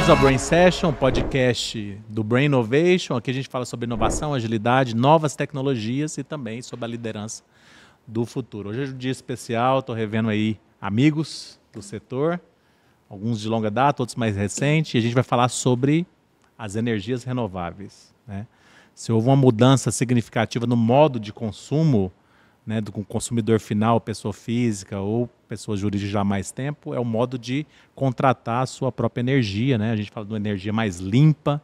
Bem-vindos ao Brain Session, podcast do Brain Innovation. Aqui a gente fala sobre inovação, agilidade, novas tecnologias e também sobre a liderança do futuro. Hoje é um dia especial, estou revendo aí amigos do setor, alguns de longa data, outros mais recentes, e a gente vai falar sobre as energias renováveis, né? Se houve uma mudança significativa no modo de consumo, né, do consumidor final, pessoa física ou pessoa jurídica já há mais tempo, é o modo de contratar a sua própria energia, né? A gente fala de uma energia mais limpa,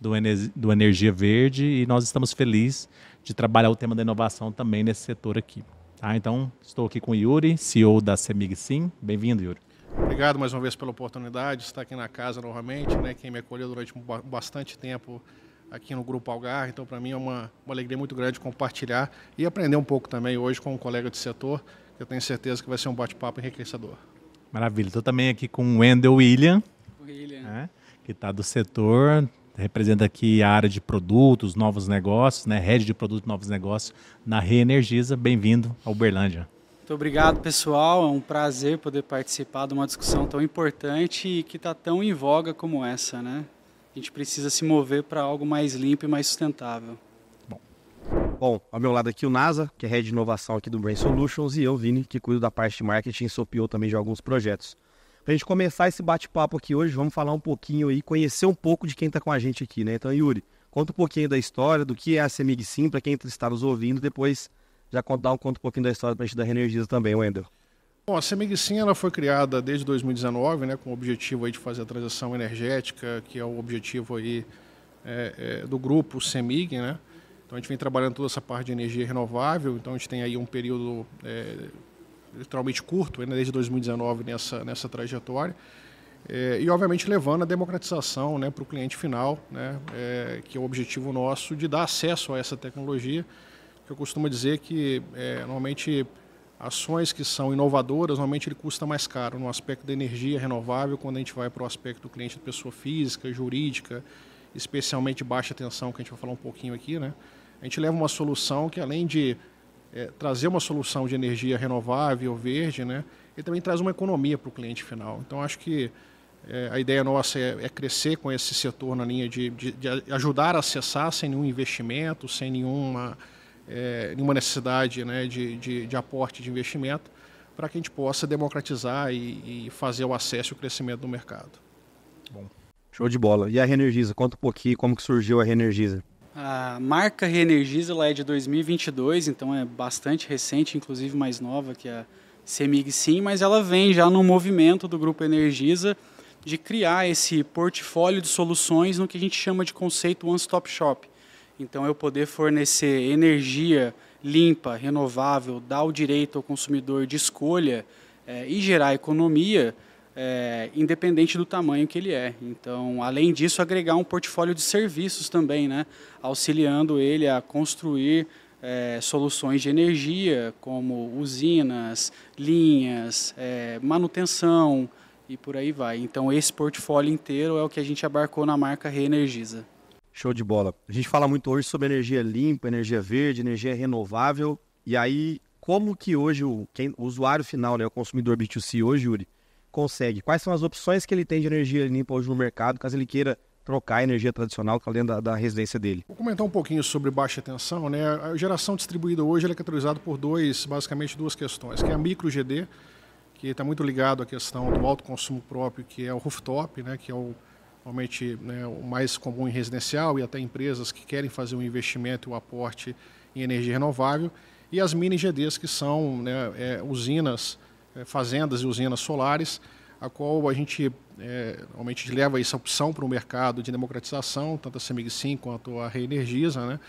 do energia verde, e nós estamos felizes de trabalhar o tema da inovação também nesse setor aqui. Tá? Então, estou aqui com o Yuri, CEO da CEMIG SIM. Bem-vindo, Yuri. Obrigado mais uma vez pela oportunidade de estar aqui na casa novamente, né? Quem me acolheu durante bastante tempo aqui no Grupo Algar, então para mim é uma alegria muito grande compartilhar e aprender um pouco também hoje com um colega de setor, que eu tenho certeza que vai ser um bate-papo enriquecedor. Maravilha. Estou também aqui com o Wendel William, né, que está do setor, representa aqui a área de produtos, novos negócios, né, head de produtos, novos negócios na Reenergiza. Bem-vindo ao Uberlândia. Muito obrigado, pessoal. É um prazer poder participar de uma discussão tão importante e que está tão em voga como essa, né? A gente precisa se mover para algo mais limpo e mais sustentável. Bom, ao meu lado aqui o NASA, que é Head de Inovação aqui do Brain Solutions, e eu, Vini, que cuido da parte de marketing e sou PO também de alguns projetos. Para a gente começar esse bate-papo aqui hoje, vamos falar um pouquinho aí, conhecer um pouco de quem está com a gente aqui, né? Então, Yuri, conta um pouquinho da história, do que é a CEMIG SIM, para quem está nos ouvindo, depois já conta um pouquinho da história para a gente da Reenergiza também, Wendel. Bom, a CEMIG SIM ela foi criada desde 2019, né, com o objetivo aí de fazer a transição energética, que é o objetivo aí, do grupo CEMIG, né? Então a gente vem trabalhando toda essa parte de energia renovável, então a gente tem aí um período literalmente curto, né, desde 2019 nessa trajetória, e obviamente levando a democratização, né, para o cliente final, né, que é o objetivo nosso de dar acesso a essa tecnologia, que eu costumo dizer que normalmente ações que são inovadoras, normalmente ele custa mais caro no aspecto da energia renovável, quando a gente vai para o aspecto do cliente de pessoa física, jurídica, especialmente baixa tensão, que a gente vai falar um pouquinho aqui, né? A gente leva uma solução que, além de trazer uma solução de energia renovável, verde, né, ele também traz uma economia para o cliente final. Então, acho que a ideia nossa é crescer com esse setor na linha de ajudar a acessar sem nenhum investimento, sem nenhuma necessidade, né, de aporte de investimento, para que a gente possa democratizar e fazer o acesso e o crescimento do mercado. Bom. Show de bola. E a Reenergiza? Conta um pouquinho como que surgiu a Reenergiza. A marca Reenergiza ela é de 2022, então é bastante recente, inclusive mais nova que a CEMIG SIM, mas ela vem já no movimento do Grupo Energisa de criar esse portfólio de soluções no que a gente chama de conceito One Stop Shop. Então, eu poder fornecer energia limpa, renovável, dar o direito ao consumidor de escolha e gerar economia, independente do tamanho que ele é. Então, além disso, agregar um portfólio de serviços também, né, auxiliando ele a construir soluções de energia, como usinas, linhas, manutenção e por aí vai. Então, esse portfólio inteiro é o que a gente abarcou na marca Reenergiza. Show de bola. A gente fala muito hoje sobre energia limpa, energia verde, energia renovável. E aí, como que hoje o usuário final, né, o consumidor B2C hoje, Yuri, consegue? Quais são as opções que ele tem de energia limpa hoje no mercado, caso ele queira trocar a energia tradicional que está dentro da residência dele? Vou comentar um pouquinho sobre baixa tensão, né? A geração distribuída hoje ela é caracterizada por basicamente duas questões, que é a micro GD, que está muito ligado à questão do alto consumo próprio, que é o rooftop, né, que é normalmente, né, o mais comum em residencial e até empresas que querem fazer um investimento e um aporte em energia renovável, e as mini GDs, que são, né, usinas, fazendas e usinas solares, a qual a gente normalmente leva essa opção para o mercado de democratização, tanto a CEMIG SIM quanto a Reenergiza, né,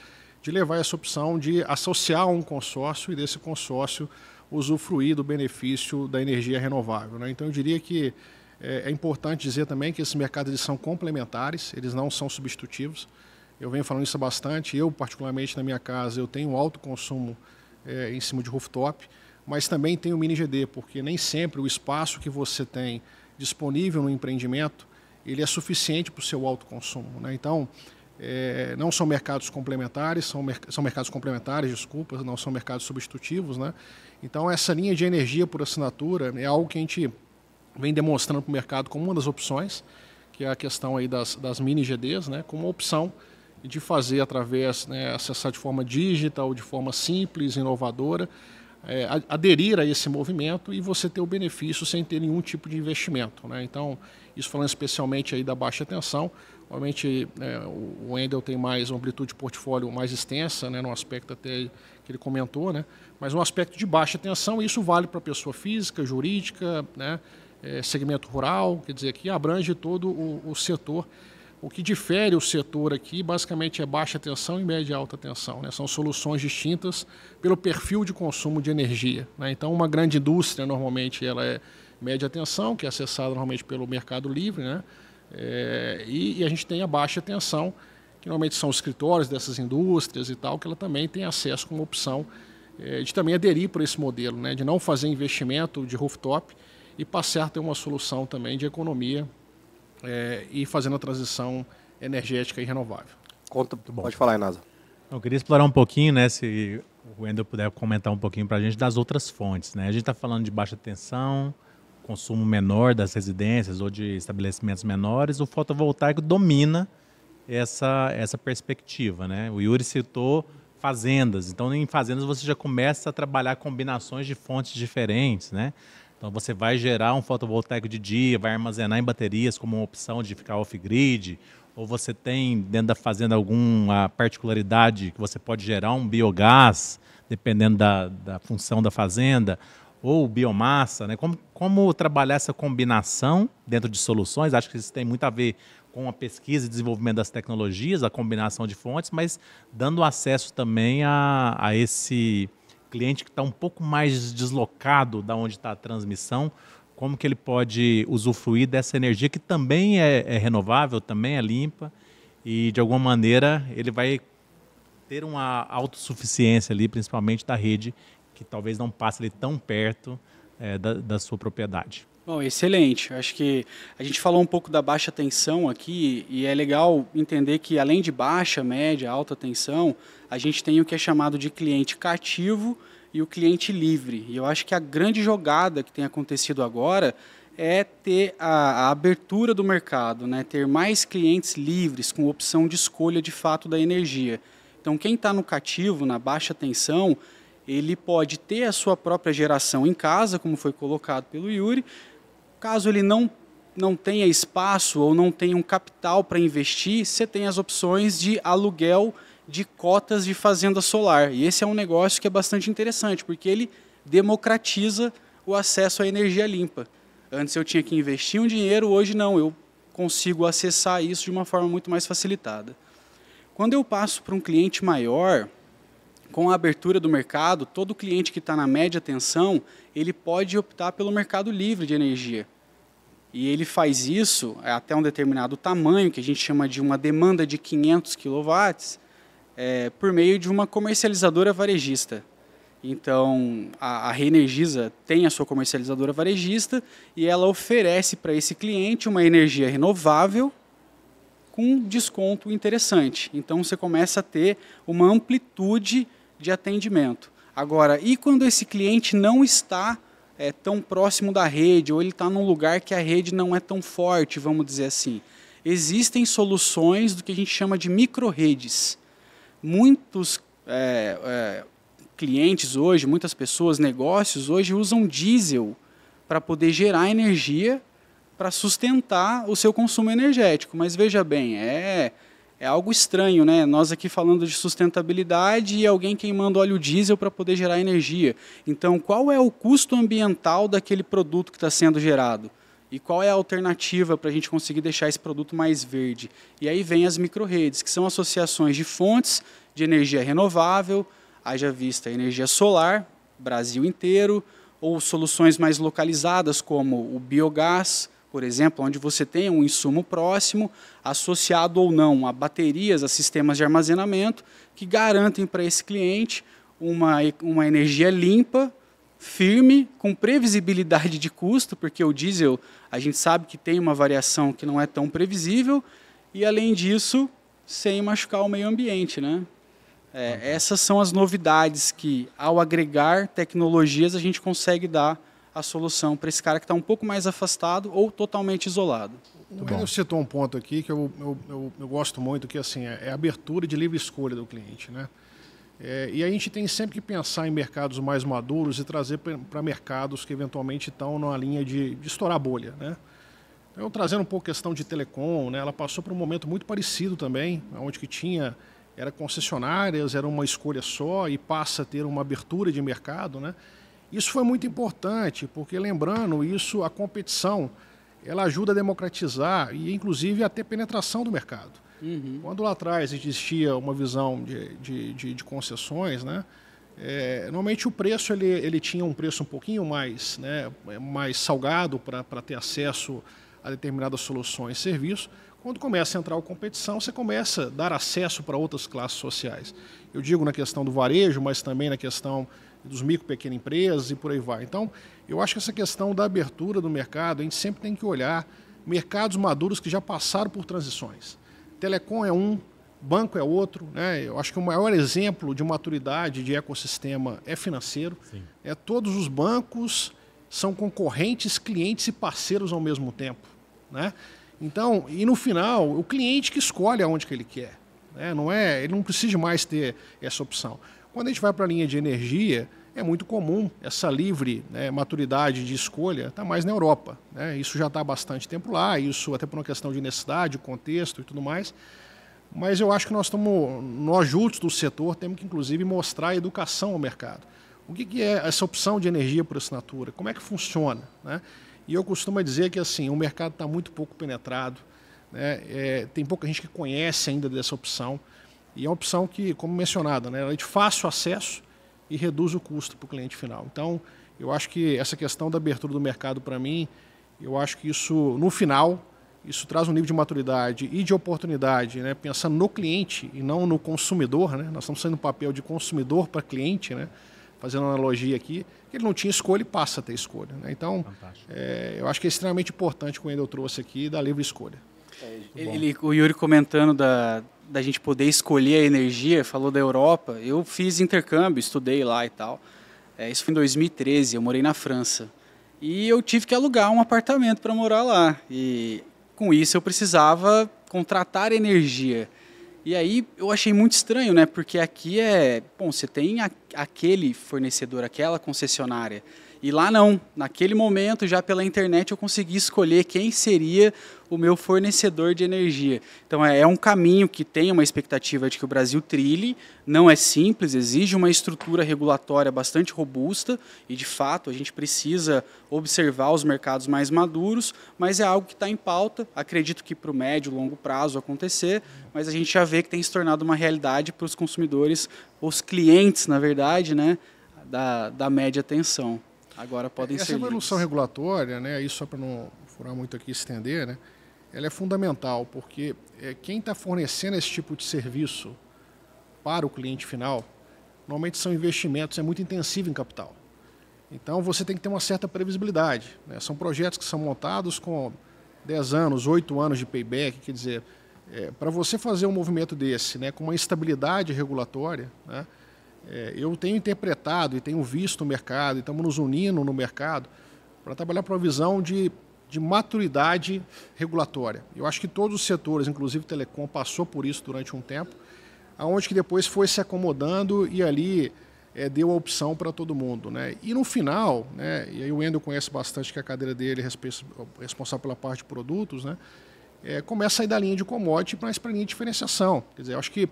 de levar essa opção de associar a um consórcio e desse consórcio usufruir do benefício da energia renovável, né? Então eu diria que é importante dizer também que esses mercados eles são complementares, eles não são substitutivos. Eu venho falando isso bastante, eu particularmente na minha casa eu tenho um alto consumo em cima de rooftop, mas também tenho mini GD, porque nem sempre o espaço que você tem disponível no empreendimento ele é suficiente para o seu alto consumo, né? Então, não são mercados complementares, são mercados complementares, desculpa, não são mercados substitutivos, né? Então, essa linha de energia por assinatura é algo que a gente vem demonstrando para o mercado como uma das opções, que é a questão aí das mini GDs, né, como uma opção de fazer através, né, acessar de forma digital, de forma simples, inovadora, aderir a esse movimento e você ter o benefício sem ter nenhum tipo de investimento, né? Então, isso falando especialmente aí da baixa tensão, obviamente o Wendel tem mais uma amplitude de portfólio mais extensa, né, no aspecto até que ele comentou, né, mas no aspecto de baixa tensão, isso vale para pessoa física, jurídica, né, segmento rural, quer dizer, que abrange todo o setor. O que difere o setor aqui, basicamente, é baixa tensão e média e alta tensão, né? São soluções distintas pelo perfil de consumo de energia, né? Então, uma grande indústria, normalmente, ela é média tensão, que é acessada normalmente pelo mercado livre, né? E a gente tem a baixa tensão, que normalmente são os escritórios dessas indústrias e tal, que ela também tem acesso como opção de também aderir por esse modelo, né? De não fazer investimento de rooftop e passar a ter uma solução também de economia e fazendo a transição energética e renovável. Pode falar, Inasa. Eu queria explorar um pouquinho, né, se o Wendel puder comentar um pouquinho para a gente das outras fontes, né? A gente está falando de baixa tensão, consumo menor das residências ou de estabelecimentos menores. O fotovoltaico domina essa perspectiva, né? O Yuri citou fazendas. Então, em fazendas você já começa a trabalhar combinações de fontes diferentes, né? Então, você vai gerar um fotovoltaico de dia, vai armazenar em baterias como uma opção de ficar off-grid, ou você tem dentro da fazenda alguma particularidade que você pode gerar um biogás, dependendo da função da fazenda, ou biomassa, né? Como trabalhar essa combinação dentro de soluções? Acho que isso tem muito a ver com a pesquisa e desenvolvimento das tecnologias, a combinação de fontes, mas dando acesso também a esse cliente que está um pouco mais deslocado da onde está a transmissão, como que ele pode usufruir dessa energia que também é renovável, também é limpa e, de alguma maneira, ele vai ter uma autossuficiência ali, principalmente da rede, que talvez não passe ali tão perto da sua propriedade. Bom, excelente. Acho que a gente falou um pouco da baixa tensão aqui e é legal entender que além de baixa, média, alta tensão, a gente tem o que é chamado de cliente cativo e o cliente livre. E eu acho que a grande jogada que tem acontecido agora é ter a abertura do mercado, né? Ter mais clientes livres com opção de escolha de fato da energia. Então, quem está no cativo, na baixa tensão, ele pode ter a sua própria geração em casa, como foi colocado pelo Yuri. Caso ele não tenha espaço ou não tenha um capital para investir, você tem as opções de aluguel de cotas de fazenda solar. E esse é um negócio que é bastante interessante, porque ele democratiza o acesso à energia limpa. Antes eu tinha que investir um dinheiro, hoje não, eu consigo acessar isso de uma forma muito mais facilitada. Quando eu passo para um cliente maior, com a abertura do mercado, todo cliente que está na média tensão, ele pode optar pelo mercado livre de energia. E ele faz isso até um determinado tamanho, que a gente chama de uma demanda de 500 kW, por meio de uma comercializadora varejista. Então, a Reenergiza tem a sua comercializadora varejista e ela oferece para esse cliente uma energia renovável com desconto interessante. Então, você começa a ter uma amplitude de atendimento. Agora, e quando esse cliente não está tão próximo da rede, ou ele está num lugar que a rede não é tão forte, vamos dizer assim? Existem soluções do que a gente chama de micro-redes. Muitos clientes hoje, muitas pessoas, negócios hoje usam diesel para poder gerar energia para sustentar o seu consumo energético. Mas veja bem, é algo estranho, né? Nós aqui falando de sustentabilidade e alguém queimando óleo diesel para poder gerar energia. Então, qual é o custo ambiental daquele produto que está sendo gerado? E qual é a alternativa para a gente conseguir deixar esse produto mais verde? E aí vem as micro-redes, que são associações de fontes de energia renovável, haja vista energia solar, Brasil inteiro, ou soluções mais localizadas como o biogás, por exemplo, onde você tem um insumo próximo, associado ou não a baterias, a sistemas de armazenamento, que garantem para esse cliente uma energia limpa, firme, com previsibilidade de custo, porque o diesel, a gente sabe que tem uma variação que não é tão previsível, e além disso, sem machucar o meio ambiente, né? Essas são as novidades que, ao agregar tecnologias, a gente consegue dar a solução para esse cara que está um pouco mais afastado ou totalmente isolado. Ele citou um ponto aqui que eu gosto muito, que assim, é a abertura de livre escolha do cliente, né? E a gente tem sempre que pensar em mercados mais maduros e trazer para mercados que eventualmente estão numa linha de estourar a bolha, né? Então, trazendo um pouco a questão de telecom, né? Ela passou por um momento muito parecido também, onde que era concessionárias, era uma escolha só e passa a ter uma abertura de mercado, né? Isso foi muito importante, porque lembrando isso, a competição, ela ajuda a democratizar e inclusive a ter penetração do mercado. Uhum. Quando lá atrás existia uma visão de concessões, né? Normalmente o preço ele tinha um preço um pouquinho mais, né, mais salgado para ter acesso a determinadas soluções e serviços. Quando começa a entrar a competição, você começa a dar acesso para outras classes sociais. Eu digo na questão do varejo, mas também na questão dos micro e pequenas empresas e por aí vai. Então, eu acho que essa questão da abertura do mercado, a gente sempre tem que olhar mercados maduros que já passaram por transições. Telecom é um, banco é outro, né? Eu acho que o maior exemplo de maturidade de ecossistema é financeiro. Sim. Todos os bancos são concorrentes, clientes e parceiros ao mesmo tempo, né? Então, e no final, o cliente que escolhe aonde que ele quer, né? Ele não precisa mais ter essa opção. Quando a gente vai para a linha de energia, é muito comum essa livre, né, maturidade de escolha está mais na Europa, né? Isso já está há bastante tempo lá, isso até por uma questão de necessidade, contexto e tudo mais. Mas eu acho que nós juntos do setor, temos que inclusive mostrar a educação ao mercado. O que é essa opção de energia por assinatura? Como é que funciona, né? E eu costumo dizer que assim, o mercado está muito pouco penetrado, né? Tem pouca gente que conhece ainda dessa opção. E é uma opção que, como mencionado, né, ela é de fácil acesso e reduz o custo para o cliente final. Então, eu acho que essa questão da abertura do mercado, para mim, eu acho que isso, no final, isso traz um nível de maturidade e de oportunidade, né, pensando no cliente e não no consumidor, né? Nós estamos saindo do papel de consumidor para cliente, né? Fazendo uma analogia aqui, que ele não tinha escolha e passa a ter escolha, né? Então, eu acho que é extremamente importante o que o Wendel trouxe aqui, da livre escolha. O Yuri comentando da gente poder escolher a energia, falou da Europa. Eu fiz intercâmbio, estudei lá e tal. Isso foi em 2013, eu morei na França. E eu tive que alugar um apartamento para morar lá. E com isso eu precisava contratar energia. E aí eu achei muito estranho, né? Porque aqui você tem aquele fornecedor, aquela concessionária. E lá não, naquele momento, já pela internet, eu consegui escolher quem seria o meu fornecedor de energia. Então é um caminho que tem uma expectativa de que o Brasil trilhe, não é simples, exige uma estrutura regulatória bastante robusta e, de fato, a gente precisa observar os mercados mais maduros, mas é algo que está em pauta, acredito que para o médio e longo prazo acontecer, mas a gente já vê que tem se tornado uma realidade para os consumidores, os clientes, na verdade, né, da média tensão. Agora podem ser essa evolução regulatória, né, isso só para não furar muito aqui e estender, né, ela é fundamental, porque quem está fornecendo esse tipo de serviço para o cliente final, normalmente são investimentos, é muito intensivo em capital. Então você tem que ter uma certa previsibilidade, né? São projetos que são montados com 10 anos, 8 anos de payback, quer dizer, para você fazer um movimento desse, né, com uma estabilidade regulatória, né, eu tenho interpretado e tenho visto o mercado, e estamos nos unindo no mercado para trabalhar para uma visão de maturidade regulatória. Eu acho que todos os setores, inclusive o telecom, passou por isso durante um tempo, aonde que depois foi se acomodando e ali deu a opção para todo mundo, né? E no final, né, e aí o Wendel conhece bastante, que a cadeira dele é responsável pela parte de produtos, né, começa a sair da linha de commodity para a linha de diferenciação. Quer dizer, eu acho que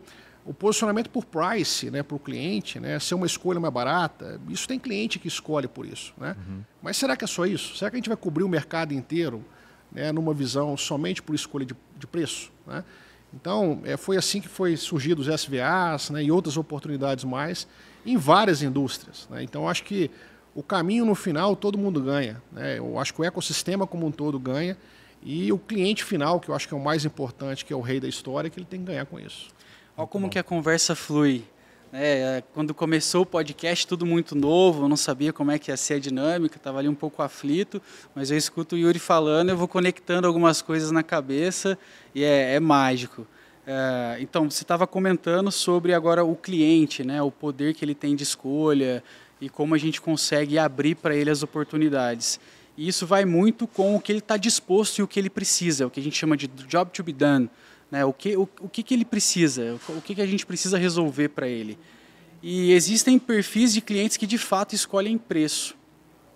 o posicionamento por price, né, para o cliente, né, ser uma escolha mais barata, isso tem cliente que escolhe por isso, né? Uhum. Mas será que é só isso? Será que a gente vai cobrir o mercado inteiro, né, numa visão somente por escolha de preço, né? Então, foi assim que foi surgido os SVAs, né, e outras oportunidades mais em várias indústrias, né? Então, acho que o caminho no final todo mundo ganha, né? Eu acho que o ecossistema como um todo ganha e o cliente final, que eu acho que é o mais importante, que é o rei da história, que ele tem que ganhar com isso. Olha como que a conversa flui. Quando começou o podcast, tudo muito novo, eu não sabia como é que ia ser a dinâmica, estava ali um pouco aflito, mas eu escuto o Yuri falando, eu vou conectando algumas coisas na cabeça e é mágico. Então, você estava comentando sobre agora o cliente, né, o poder que ele tem de escolha e como a gente consegue abrir para ele as oportunidades. E isso vai muito com o que ele está disposto e o que ele precisa, o que a gente chama de job to be done. Né? O que ele precisa, o que a gente precisa resolver para ele. E existem perfis de clientes que de fato escolhem preço.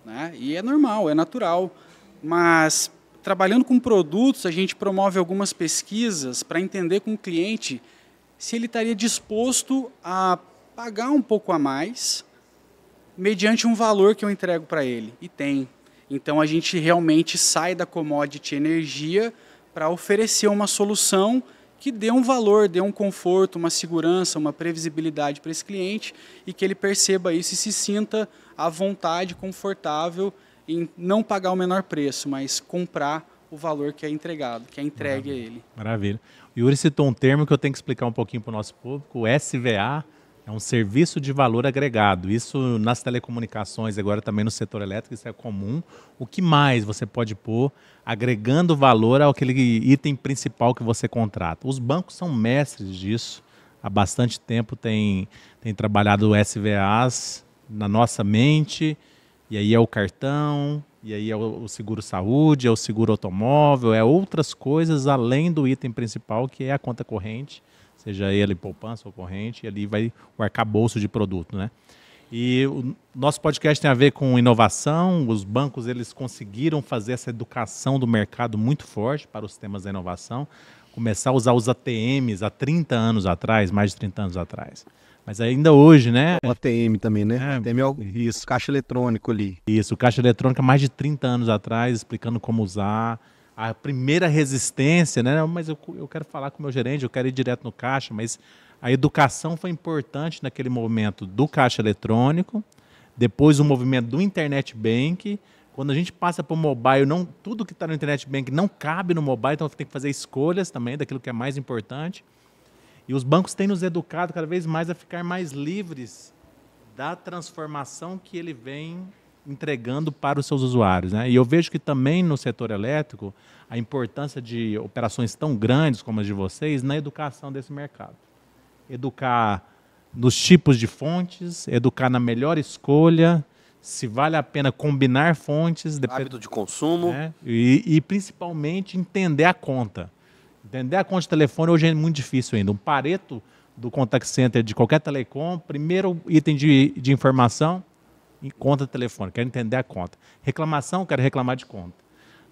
Né? E é normal, é natural. Mas trabalhando com produtos, a gente promove algumas pesquisas para entender com o cliente se ele estaria disposto a pagar um pouco a mais mediante um valor que eu entrego para ele. E tem. Então, a gente realmente sai da commodity energia para oferecer uma solução que dê um valor, dê um conforto, uma segurança, uma previsibilidade para esse cliente e que ele perceba isso e se sinta à vontade, confortável em não pagar o menor preço, mas comprar o valor que é entregado, que é entregue a ele. Maravilha. O Yuri citou um termo que eu tenho que explicar um pouquinho para o nosso público. O SVA é um serviço de valor agregado. Isso nas telecomunicações, agora também no setor elétrico, isso é comum. O que mais você pode pôr agregando valor àquele item principal que você contrata? Os bancos são mestres disso. Há bastante tempo tem trabalhado SVAs na nossa mente. E aí é o cartão, e aí é o seguro-saúde, é o seguro automóvel, é outras coisas além do item principal, que é a conta corrente, seja ele poupança ou corrente, e ali vai o arcabouço de produto, né? E o nosso podcast tem a ver com inovação. Os bancos eles conseguiram fazer essa educação do mercado muito forte para os temas da inovação, começar a usar os ATMs há 30 anos atrás, mais de 30 anos atrás. Mas ainda hoje, né? O ATM também, né? ATM é o isso. Caixa eletrônico ali. Isso, o caixa eletrônico há mais de 30 anos atrás, explicando como usar. A primeira resistência, né? Mas eu quero falar com o meu gerente, eu quero ir direto no caixa, mas a educação foi importante naquele momento do caixa eletrônico, depois o movimento do Internet Bank. Quando a gente passa para o mobile, tudo que está no Internet Bank não cabe no mobile, então tem que fazer escolhas também daquilo que é mais importante. E os bancos têm nos educado cada vez mais a ficar mais livres da transformação que ele vem entregando para os seus usuários, né? E eu vejo que também no setor elétrico a importância de operações tão grandes como as de vocês na educação desse mercado. Educar nos tipos de fontes, educar na melhor escolha, se vale a pena combinar fontes. Hábito de consumo. Né? E principalmente entender a conta. Entender a conta de telefone hoje é muito difícil ainda. Um Pareto do contact center de qualquer telecom, primeiro item de informação, conta de telefone, quero entender a conta. Reclamação, quero reclamar de conta.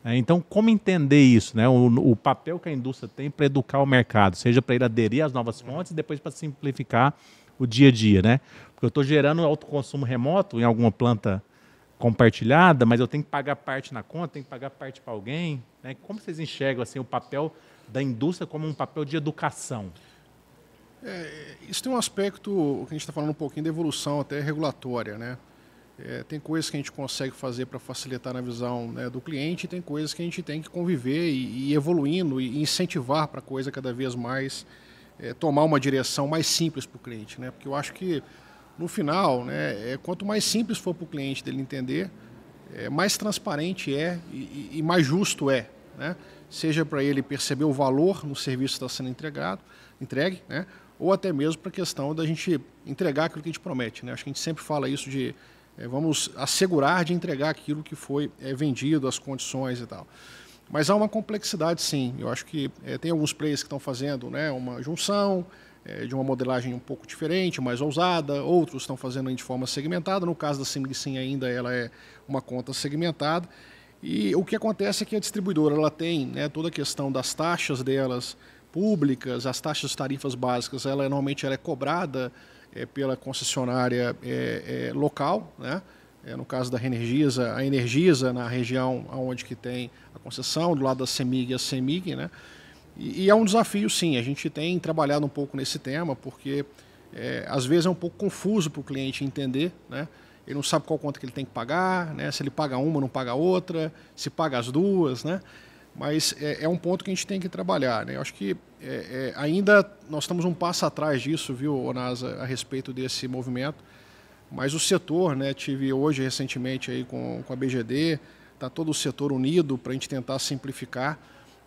Então, como entender isso? Né? O papel que a indústria tem para educar o mercado, seja para ele aderir às novas fontes e depois para simplificar o dia a dia. Né? Porque eu estou gerando autoconsumo remoto em alguma planta compartilhada, mas eu tenho que pagar parte na conta, tenho que pagar parte para alguém. Né? Como vocês enxergam assim, o papel da indústria como um papel de educação? Isso tem um aspecto, que a gente está falando um pouquinho de evolução até regulatória, né? Tem coisas que a gente consegue fazer para facilitar na visão, né, do cliente, e tem coisas que a gente tem que conviver e ir evoluindo e incentivar para a coisa cada vez mais tomar uma direção mais simples para o cliente, né? Porque eu acho que no final, né, quanto mais simples for para o cliente dele entender, mais transparente e mais justo né? Seja para ele perceber o valor no serviço que está sendo entregue, né? Ou até mesmo para a questão da gente entregar aquilo que a gente promete, né? Acho que a gente sempre fala isso de vamos assegurar de entregar aquilo que foi vendido, as condições e tal. Mas há uma complexidade, sim. Eu acho que tem alguns players que estão fazendo, né, uma junção de uma modelagem um pouco diferente, mais ousada. Outros estão fazendo de forma segmentada. No caso da SimGSim ainda ela é uma conta segmentada. E o que acontece é que a distribuidora ela tem, né, toda a questão das taxas delas públicas, as taxas de tarifas básicas, normalmente ela é cobrada pela concessionária local, né? No caso da Energisa, a Energisa na região onde que tem a concessão, do lado da CEMIG e a CEMIG, né? E é um desafio, sim. A gente tem trabalhado um pouco nesse tema, porque às vezes é um pouco confuso para o cliente entender, né? Ele não sabe qual conta que ele tem que pagar, né? Se ele paga uma, não paga outra, se paga as duas, né? Mas é um ponto que a gente tem que trabalhar, né? Eu acho que ainda nós estamos um passo atrás disso, viu, Onasa, a respeito desse movimento. Mas o setor, né, tive hoje recentemente aí com a BGD, está todo o setor unido para a gente tentar simplificar.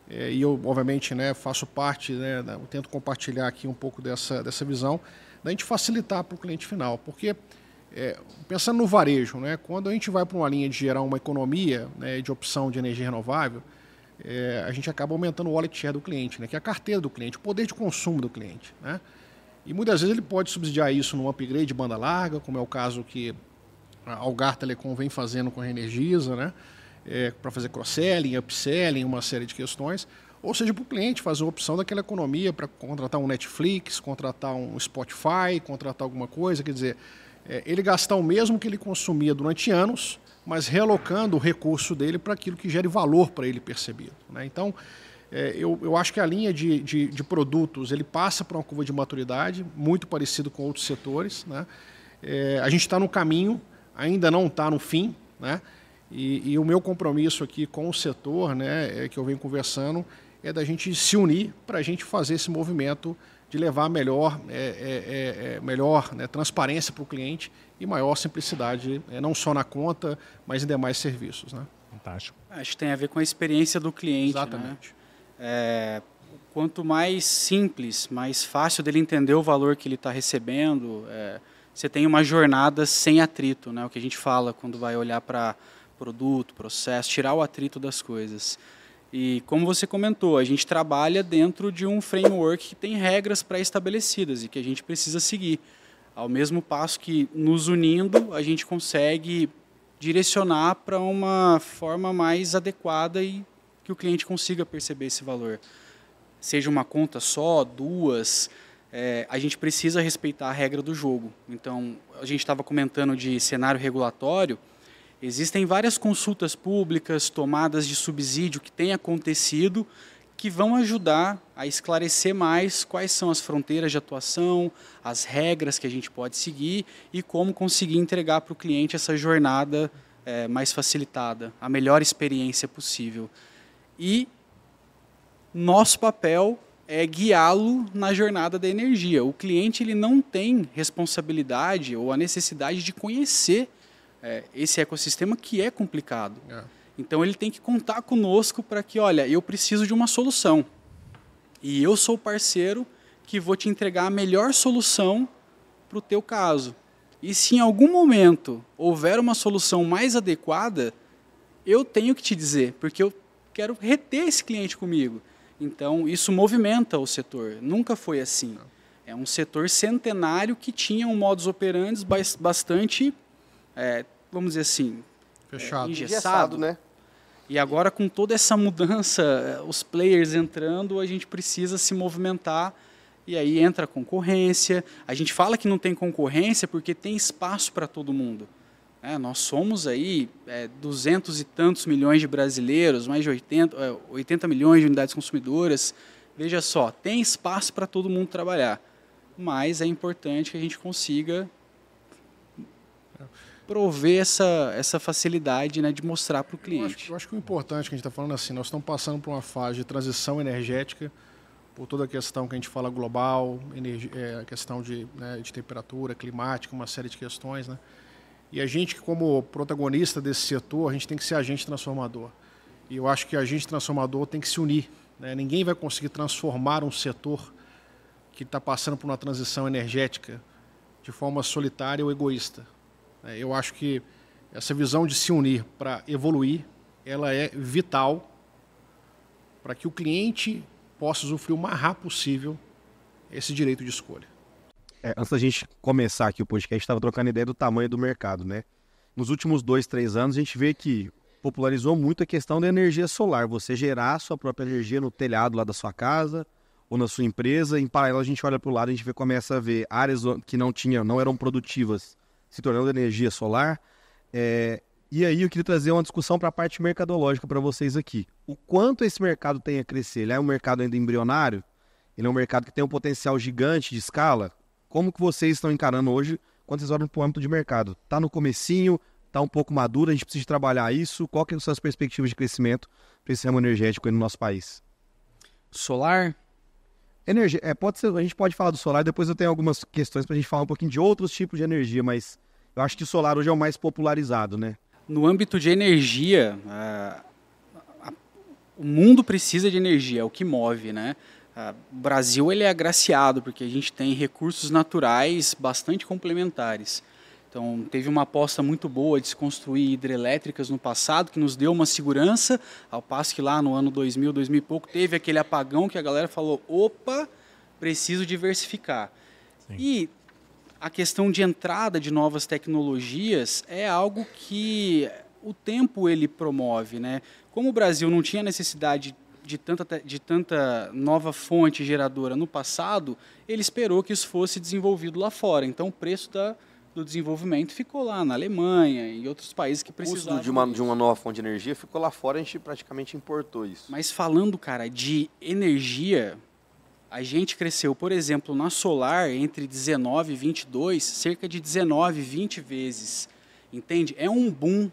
E eu, obviamente, né, faço parte, né, eu tento compartilhar aqui um pouco dessa visão, da gente facilitar para o cliente final. Porque Pensando no varejo, né, quando a gente vai para uma linha de gerar uma economia, né, de opção de energia renovável, a gente acaba aumentando o wallet share do cliente, né, que é a carteira do cliente, o poder de consumo do cliente, né? E muitas vezes ele pode subsidiar isso num upgrade de banda larga, como é o caso que a Algar Telecom vem fazendo com a Energisa, né, para fazer cross-selling, upselling, uma série de questões. Ou seja, para o cliente fazer a opção daquela economia para contratar um Netflix, contratar um Spotify, contratar alguma coisa, quer dizer, ele gastar o mesmo que ele consumia durante anos, mas realocando o recurso dele para aquilo que gere valor para ele percebido, né? Então, eu acho que a linha de produtos ele passa por uma curva de maturidade, muito parecido com outros setores, né? A gente está no caminho, ainda não está no fim, né? E o meu compromisso aqui com o setor, né, que eu venho conversando, é da gente se unir para a gente fazer esse movimento de levar melhor né, transparência para o cliente e maior simplicidade, não só na conta, mas em demais serviços, né? Fantástico. Acho que tem a ver com a experiência do cliente. Exatamente. Né? Quanto mais simples, mais fácil dele entender o valor que ele está recebendo, você tem uma jornada sem atrito, né? O que a gente fala quando vai olhar para produto, processo, tirar o atrito das coisas. E como você comentou, a gente trabalha dentro de um framework que tem regras pré-estabelecidas e que a gente precisa seguir. Ao mesmo passo que, nos unindo, a gente consegue direcionar para uma forma mais adequada e que o cliente consiga perceber esse valor. Seja uma conta só, duas, a gente precisa respeitar a regra do jogo. Então, a gente estava comentando de cenário regulatório. Existem várias consultas públicas, tomadas de subsídio que têm acontecido, que vão ajudar a esclarecer mais quais são as fronteiras de atuação, as regras que a gente pode seguir e como conseguir entregar para o cliente essa jornada mais facilitada, a melhor experiência possível. E nosso papel é guiá-lo na jornada da energia. O cliente ele não tem responsabilidade ou a necessidade de conhecer esse ecossistema que é complicado. Então ele tem que contar conosco para que, olha, eu preciso de uma solução. E eu sou o parceiro que vou te entregar a melhor solução para o teu caso. E se em algum momento houver uma solução mais adequada, eu tenho que te dizer, porque eu quero reter esse cliente comigo. Então isso movimenta o setor. Nunca foi assim. É um setor centenário que tinha um modus operandi bastante... vamos dizer assim, fechado, engessado, né? E agora com toda essa mudança, os players entrando, a gente precisa se movimentar e aí entra a concorrência. A gente fala que não tem concorrência porque tem espaço para todo mundo. Nós somos aí 200 e tantos milhões de brasileiros, mais de 80 milhões de unidades consumidoras. Veja só, tem espaço para todo mundo trabalhar, mas é importante que a gente consiga prover essa facilidade, né, de mostrar para o cliente. Eu acho que o importante que a gente está falando assim, nós estamos passando por uma fase de transição energética, por toda a questão que a gente fala global, a questão de temperatura, climática, uma série de questões, né? E a gente, como protagonista desse setor, a gente tem que ser agente transformador. E eu acho que agente transformador tem que se unir, né? Ninguém vai conseguir transformar um setor que está passando por uma transição energética de forma solitária ou egoísta. Eu acho que essa visão de se unir para evoluir, ela é vital para que o cliente possa usufruir o mais rápido possível esse direito de escolha. Antes da gente começar aqui o podcast, a gente estava trocando ideia do tamanho do mercado, né? Nos últimos 2, 3 anos, a gente vê que popularizou muito a questão da energia solar. Você gerar a sua própria energia no telhado lá da sua casa ou na sua empresa. Em paralelo, a gente olha para o lado e a gente começa a ver áreas que não eram produtivas se tornando energia solar. E aí eu queria trazer uma discussão para a parte mercadológica para vocês aqui. O quanto esse mercado tem a crescer? Ele é um mercado ainda embrionário? Ele é um mercado que tem um potencial gigante de escala? Como que vocês estão encarando hoje quando vocês olham para o âmbito de mercado? Está no comecinho? Está um pouco maduro? A gente precisa trabalhar isso? Qual que são as perspectivas de crescimento para esse ramo energético aí no nosso país? Solar? Energia, pode ser, a gente pode falar do solar, depois eu tenho algumas questões para a gente falar um pouquinho de outros tipos de energia, mas eu acho que o solar hoje é o mais popularizado, né? No âmbito de energia, o mundo precisa de energia, é o que move, né? O Brasil ele é agraciado porque a gente tem recursos naturais bastante complementares. Então, teve uma aposta muito boa de se construir hidrelétricas no passado, que nos deu uma segurança, ao passo que lá no ano 2000, 2000 e pouco, teve aquele apagão que a galera falou, opa, preciso diversificar. Sim. E a questão de entrada de novas tecnologias é algo que o tempo ele promove, né? Como o Brasil não tinha necessidade de tanta nova fonte geradora no passado, ele esperou que isso fosse desenvolvido lá fora. Então, o preço do desenvolvimento ficou lá na Alemanha e outros países que precisavam. O custo de uma nova fonte de energia ficou lá fora, a gente praticamente importou isso. Mas falando, cara, de energia, a gente cresceu, por exemplo, na solar, entre 19 e 22, cerca de 19, 20 vezes. Entende? É um boom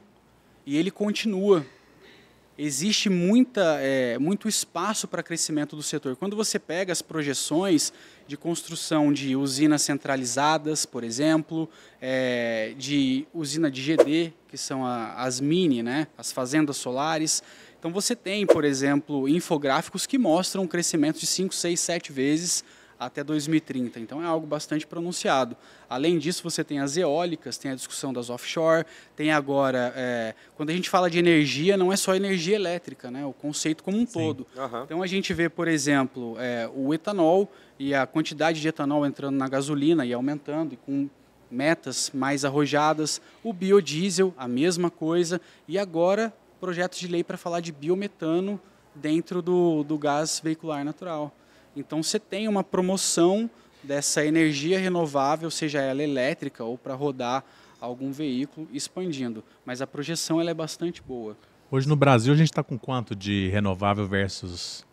e ele continua. Existe muito espaço para crescimento do setor. Quando você pega as projeções de construção de usinas centralizadas, por exemplo, de usina de GD, que são as mini, né, as fazendas solares. Então você tem, por exemplo, infográficos que mostram um crescimento de 5, 6, 7 vezes até 2030. Então é algo bastante pronunciado. Além disso, você tem as eólicas, tem a discussão das offshore, tem agora, quando a gente fala de energia, não é só energia elétrica, né? O conceito como um todo. Uhum. Então a gente vê, por exemplo, o etanol e a quantidade de etanol entrando na gasolina e aumentando, e com metas mais arrojadas, o biodiesel, a mesma coisa, e agora projetos de lei para falar de biometano dentro do gás veicular natural. Então, você tem uma promoção dessa energia renovável, seja ela elétrica ou para rodar algum veículo, expandindo. Mas a projeção ela é bastante boa. Hoje no Brasil, a gente está com quanto de renovável versus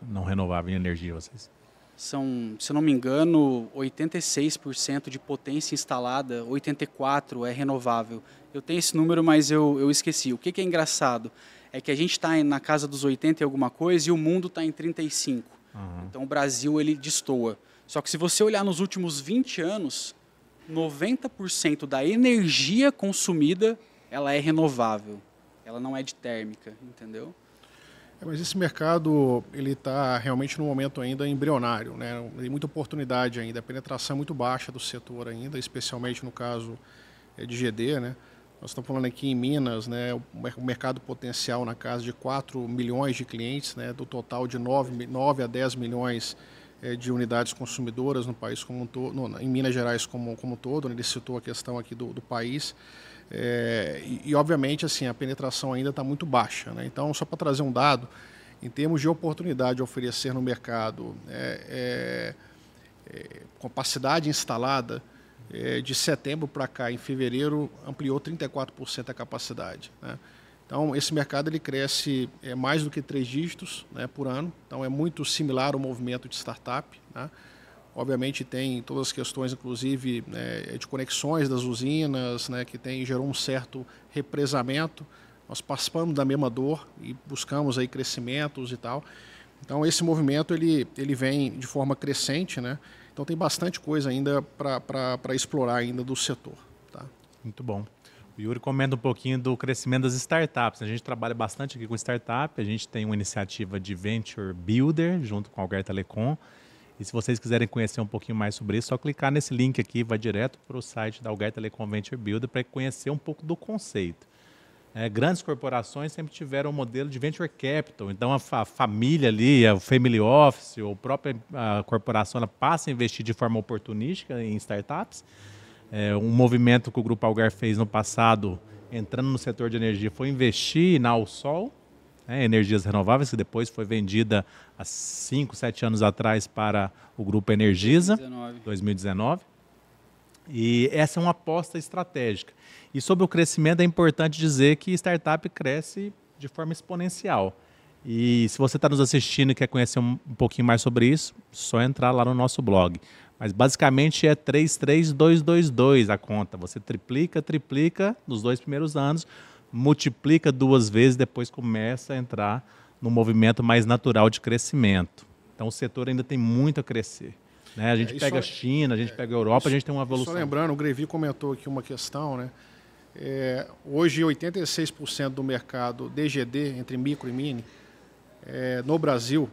não renovável em energia, vocês? São, se eu não me engano, 86% de potência instalada, 84% é renovável. Eu tenho esse número, mas eu esqueci. O que é engraçado é que a gente está na casa dos 80 e alguma coisa e o mundo está em 35%. Então o Brasil ele destoa. Só que se você olhar nos últimos 20 anos, 90% da energia consumida ela é renovável. Ela não é de térmica, entendeu? Mas esse mercado ele está realmente num momento ainda embrionário, né? Tem muita oportunidade ainda, a penetração é muito baixa do setor ainda, especialmente no caso de GD, né? Nós estamos falando aqui em Minas, né, o mercado potencial na casa de 4 milhões de clientes, né, do total de 9 a 10 milhões de unidades consumidoras no país como um todo, em Minas Gerais como um todo, né, ele citou a questão aqui do país. E obviamente assim, a penetração ainda está muito baixa, né? Então, só para trazer um dado, em termos de oportunidade de oferecer no mercado capacidade instalada, de setembro para cá, em fevereiro, ampliou 34% a capacidade, né? Então, esse mercado ele cresce mais do que 3 dígitos, né, por ano. Então, é muito similar ao movimento de startup, né? Obviamente, tem todas as questões, inclusive, de conexões das usinas, né, que gerou um certo represamento. Nós participamos da mesma dor e buscamos aí crescimentos e tal. Então, esse movimento ele vem de forma crescente, né? Então tem bastante coisa ainda para explorar ainda do setor. Tá? Muito bom. O Yuri comenta um pouquinho do crescimento das startups. A gente trabalha bastante aqui com startup, a gente tem uma iniciativa de Venture Builder junto com a Algar Telecom. E se vocês quiserem conhecer um pouquinho mais sobre isso, é só clicar nesse link aqui, vai direto para o site da Algar Telecom Venture Builder para conhecer um pouco do conceito. Grandes corporações sempre tiveram um modelo de venture capital, então a família ali, o family office, ou a própria corporação, ela passa a investir de forma oportunística em startups. Um movimento que o Grupo Algar fez no passado, entrando no setor de energia, foi investir na Alsol, energias renováveis, que depois foi vendida há 5, 7 anos atrás para o Grupo Energisa, 2019. E essa é uma aposta estratégica. E sobre o crescimento, é importante dizer que startup cresce de forma exponencial. E se você está nos assistindo e quer conhecer um pouquinho mais sobre isso, só entrar lá no nosso blog. Mas basicamente é 33222 a conta. Você triplica nos 2 primeiros anos, multiplica 2 vezes, depois começa a entrar no movimento mais natural de crescimento. Então o setor ainda tem muito a crescer. A gente pega a China, a gente pega a Europa, a gente tem uma evolução. Só lembrando, o Grevi comentou aqui uma questão, né? Hoje 86% do mercado DGD, entre micro e mini, no Brasil,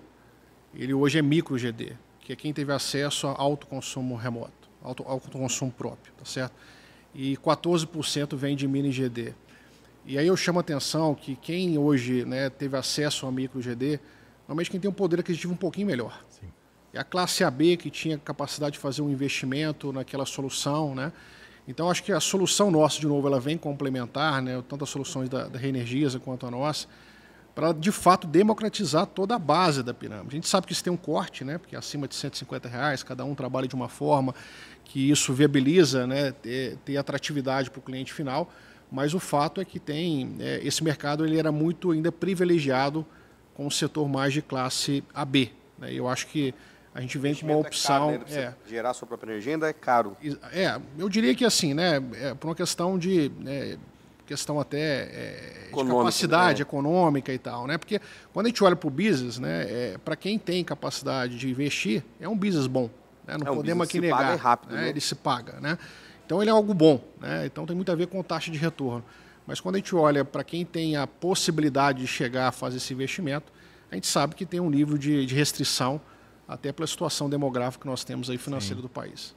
ele hoje é micro GD, que é quem teve acesso a autoconsumo remoto, autoconsumo próprio, tá certo? e 14% vem de mini GD. E aí eu chamo a atenção que quem hoje, né, teve acesso a micro GD, normalmente quem tem um poder aquisitivo um pouquinho melhor. Sim. É a classe AB que tinha capacidade de fazer um investimento naquela solução, né? Então acho que a solução nossa, de novo, ela vem complementar, né, tanto as soluções da Reenergiza quanto a nossa, para de fato democratizar toda a base da pirâmide. A gente sabe que isso tem um corte, né, porque é acima de R$150, cada um trabalha de uma forma que isso viabiliza, né, ter atratividade para o cliente final, mas o fato é que esse mercado ele era muito ainda privilegiado com o setor mais de classe AB. Né? Eu acho que a gente vem com uma opção... É caro, né? Gerar a sua própria energia ainda é caro. Eu diria que assim, né, por uma questão de... questão até de capacidade econômica e tal, né? Porque quando a gente olha para o business, né, para quem tem capacidade de investir, é um business bom. Né? Não podemos aqui negar. Paga rápido, né? Ele se paga, né? Então ele é algo bom, né? Então tem muito a ver com taxa de retorno. Mas quando a gente olha para quem tem a possibilidade de chegar a fazer esse investimento, a gente sabe que tem um nível de restrição, até pela situação demográfica que nós temos aí financeira do país.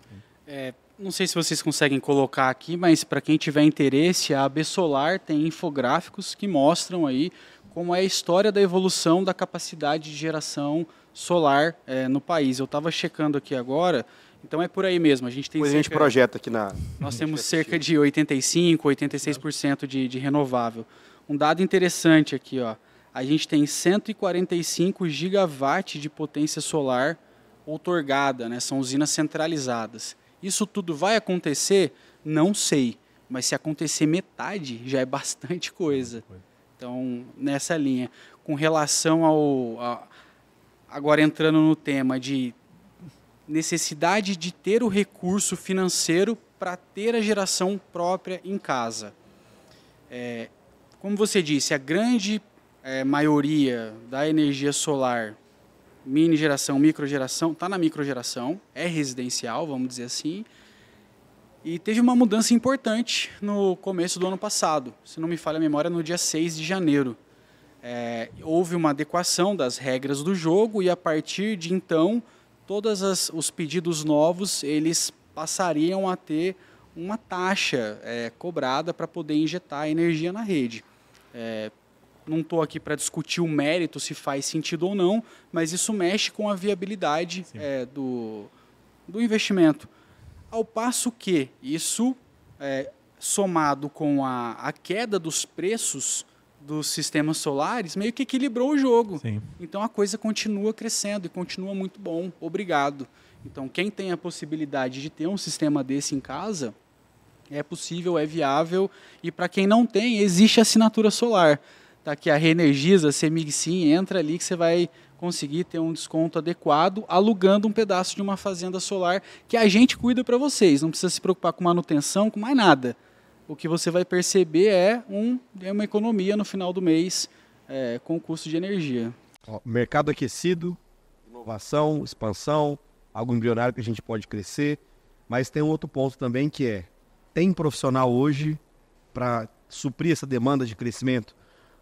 Não sei se vocês conseguem colocar aqui, mas para quem tiver interesse, a AB Solar tem infográficos que mostram aí como é a história da evolução da capacidade de geração solar no país. Eu estava checando aqui agora, então é por aí mesmo. A gente tem a gente projeta aqui na... Nós temos cerca de 85%, 86% de renovável. Um dado interessante aqui, ó. A gente tem 145 gigawatts de potência solar outorgada, né? São usinas centralizadas. Isso tudo vai acontecer? Não sei. Mas se acontecer metade, já é bastante coisa. Então, nessa linha. Com relação agora entrando no tema de necessidade de ter o recurso financeiro para ter a geração própria em casa. Como você disse, a grande maioria da energia solar, mini geração, microgeração, está na microgeração, é residencial, vamos dizer assim, e teve uma mudança importante no começo do ano passado, se não me falha a memória, no dia 6 de janeiro. Houve uma adequação das regras do jogo e a partir de então, todos os pedidos novos, eles passariam a ter uma taxa cobrada para poder injetar energia na rede. Não estou aqui para discutir o mérito, se faz sentido ou não, mas isso mexe com a viabilidade do investimento. Ao passo que isso, somado com a queda dos preços dos sistemas solares, meio que equilibrou o jogo. Sim. Então a coisa continua crescendo e continua muito bom. Obrigado. Então quem tem a possibilidade de ter um sistema desse em casa, é possível, é viável, e para quem não tem, existe assinatura solar. Tá aqui a Reenergiza, a CEMIG Sim, entra ali que você vai conseguir ter um desconto adequado, alugando um pedaço de uma fazenda solar que a gente cuida para vocês. Não precisa se preocupar com manutenção, com mais nada. O que você vai perceber é uma economia no final do mês com o custo de energia. Mercado aquecido, inovação, expansão, algo embrionário que a gente pode crescer, mas tem um outro ponto também que tem profissional hoje para suprir essa demanda de crescimento?